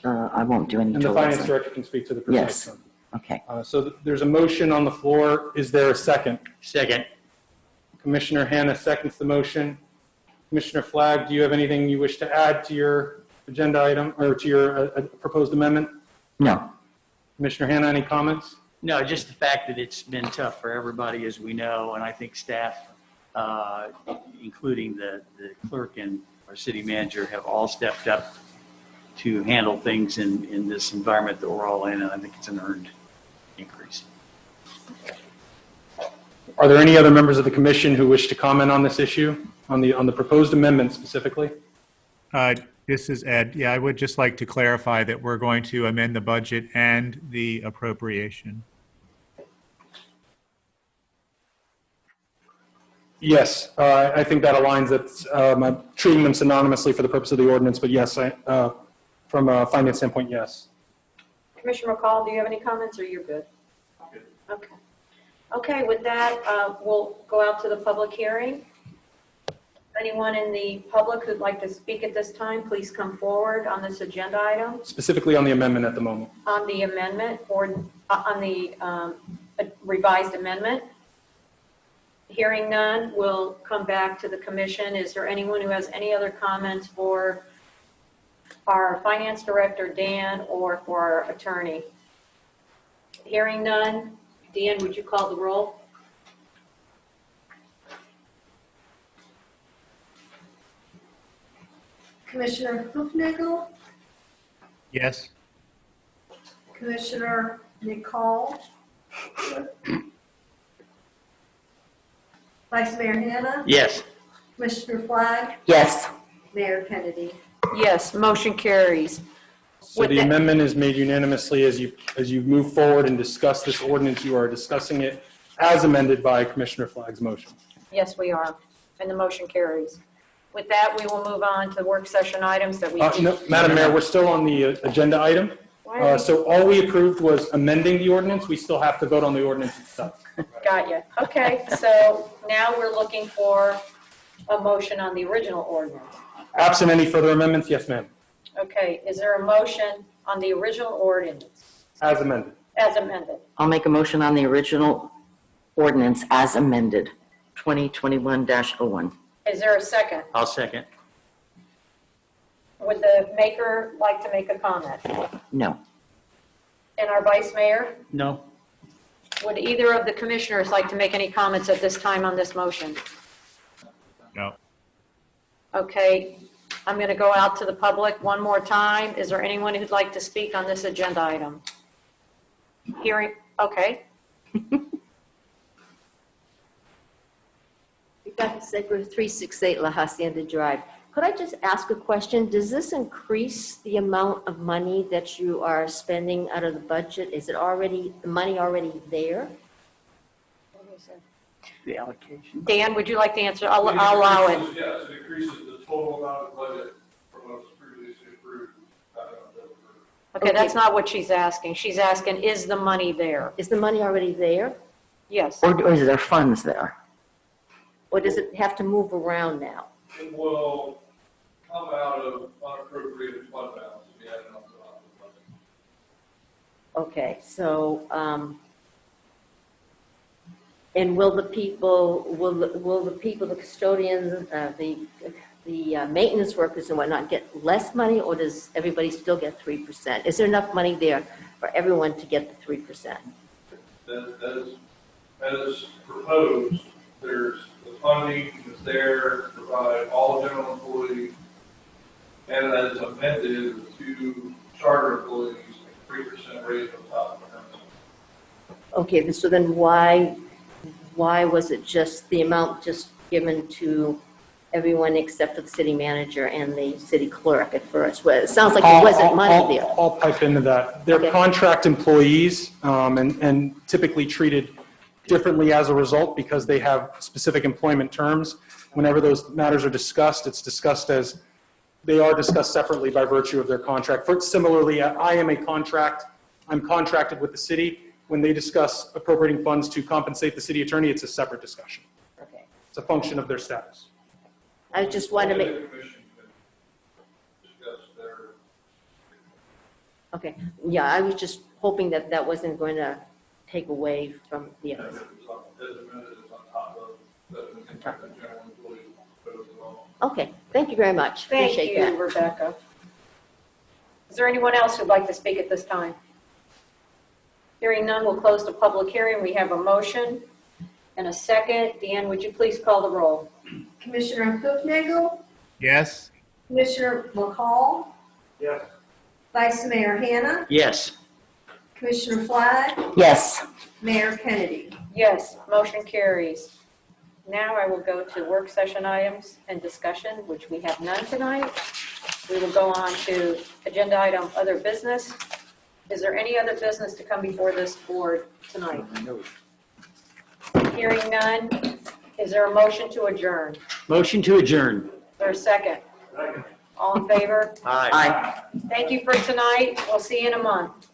I won't do any. And the finance director can speak to the precise Yes. sum. Okay. So there's a motion on the floor. Is there a second? Second. Commissioner Hannah seconds the motion. Commissioner Flagg, do you have anything you wish to add to your agenda item or to your proposed amendment? No. Commissioner Hannah, any comments? No, just the fact that it's been tough for everybody, as we know, and I think staff, including the clerk and our city manager, have all stepped up to handle things in this environment that we're all in, and I think it's an earned increase. Are there any other members of the commission who wish to comment on this issue, on the proposed amendment specifically? This is Ed. Yeah, I would just like to clarify that we're going to amend the budget and the appropriation. Yes, I think that aligns. That I'm treating them synonymously for the purpose of the ordinance, but yes, from a finance standpoint, yes. Commissioner McCall, do you have any comments, or you're good? Okay. Okay, with that, we'll go out to the public hearing. Anyone in the public who'd like to speak at this time, please come forward on this agenda item. Specifically on the amendment at the moment. On the amendment, or on the revised amendment. Hearing none, we'll come back to the commission. Is there anyone who has any other comments for our finance director, Dan, or for our attorney? Hearing none. Dan, would you call the roll? Commissioner Hoofnagel, Yes? Commissioner Nicole, Vice Mayor Hannah, Yes. Commissioner Flagg, Yes. Mayor Kennedy. Yes, motion carries. So With the that- amendment is made unanimously. As you move forward and discuss this ordinance, you are discussing it as amended by Commissioner Flagg's motion. Yes, we are, and the motion carries. With that, we will move on to work session items that we. No, Madam Mayor, we're still on the agenda item. So all we approved was amending the ordinance. We still have to vote on the ordinance itself. Got you. Okay, so now we're looking for a motion on the original ordinance. Absent any further amendments, yes, ma'am. Okay, is there a motion on the original ordinance As amended. as amended? I'll make a motion on the original ordinance as amended, 2021-01. Is there a second? I'll second. Would the maker like to make a comment? No. And our vice mayor? No. Would either of the commissioners like to make any comments at this time on this motion? No. Okay, I'm going to go out to the public one more time. Is there anyone who'd like to speak on this agenda item? Hearing, okay. Rebecca Sager, 368 La Hacienda Drive. Could I just ask a question? Does this increase the amount of money that you are spending out of the budget? Is it already, the money already there? The allocation. Dan, would you like to answer? I'll allow it. Yes, it increases the total amount of budget from what was previously approved. Okay, that's not what she's asking. She's asking, is the money there? Is the money already there? Yes. Or is there funds there? Or does it have to move around now? It will come out of unappropriated fund balance if you add it on to the budget. Okay, so, and will the people, the custodians, the maintenance workers and whatnot get less money, or does everybody still get 3%? Is there enough money there for everyone to get the 3%? As proposed, there's the funding that's there to provide all general employees, and as amended, the two charter employees, 3% raise on top of them. Okay, so then why was it just the amount just given to everyone except for the city manager and the city clerk at first? Well, it sounds like there wasn't money there. I'll pipe into that. They're Okay. contract employees and typically treated differently as a result because they have specific employment terms. Whenever those matters are discussed, it's discussed as, they are discussed separately by virtue of their contract. Similarly, I'm contracted with the city. When they discuss appropriating funds to compensate the city attorney, it's a separate discussion. Okay. It's a function of their status. I just want to make, The commission can discuss their. Okay, yeah, I was just hoping that that wasn't going to take away from the others. Okay, thank you very much. Thank Appreciate you, that. Rebecca. Is there anyone else who'd like to speak at this time? Hearing none, we'll close the public hearing. We have a motion and a second. Deanne, would you please call the roll? Commissioner Hoofnagel, Yes? Commissioner McCall, Yes. Vice Mayor Hannah, Yes. Commissioner Flag, Yes. Mayor Kennedy. Yes, motion carries. Now I will go to work session items and discussion, which we have none tonight. We will go on to agenda item other business. Is there any other business to come before this board tonight? Hearing none, is there a motion to adjourn? Motion to adjourn. Is there a second? All in favor? Aye. Aye. Thank you for tonight. We'll see you in a month.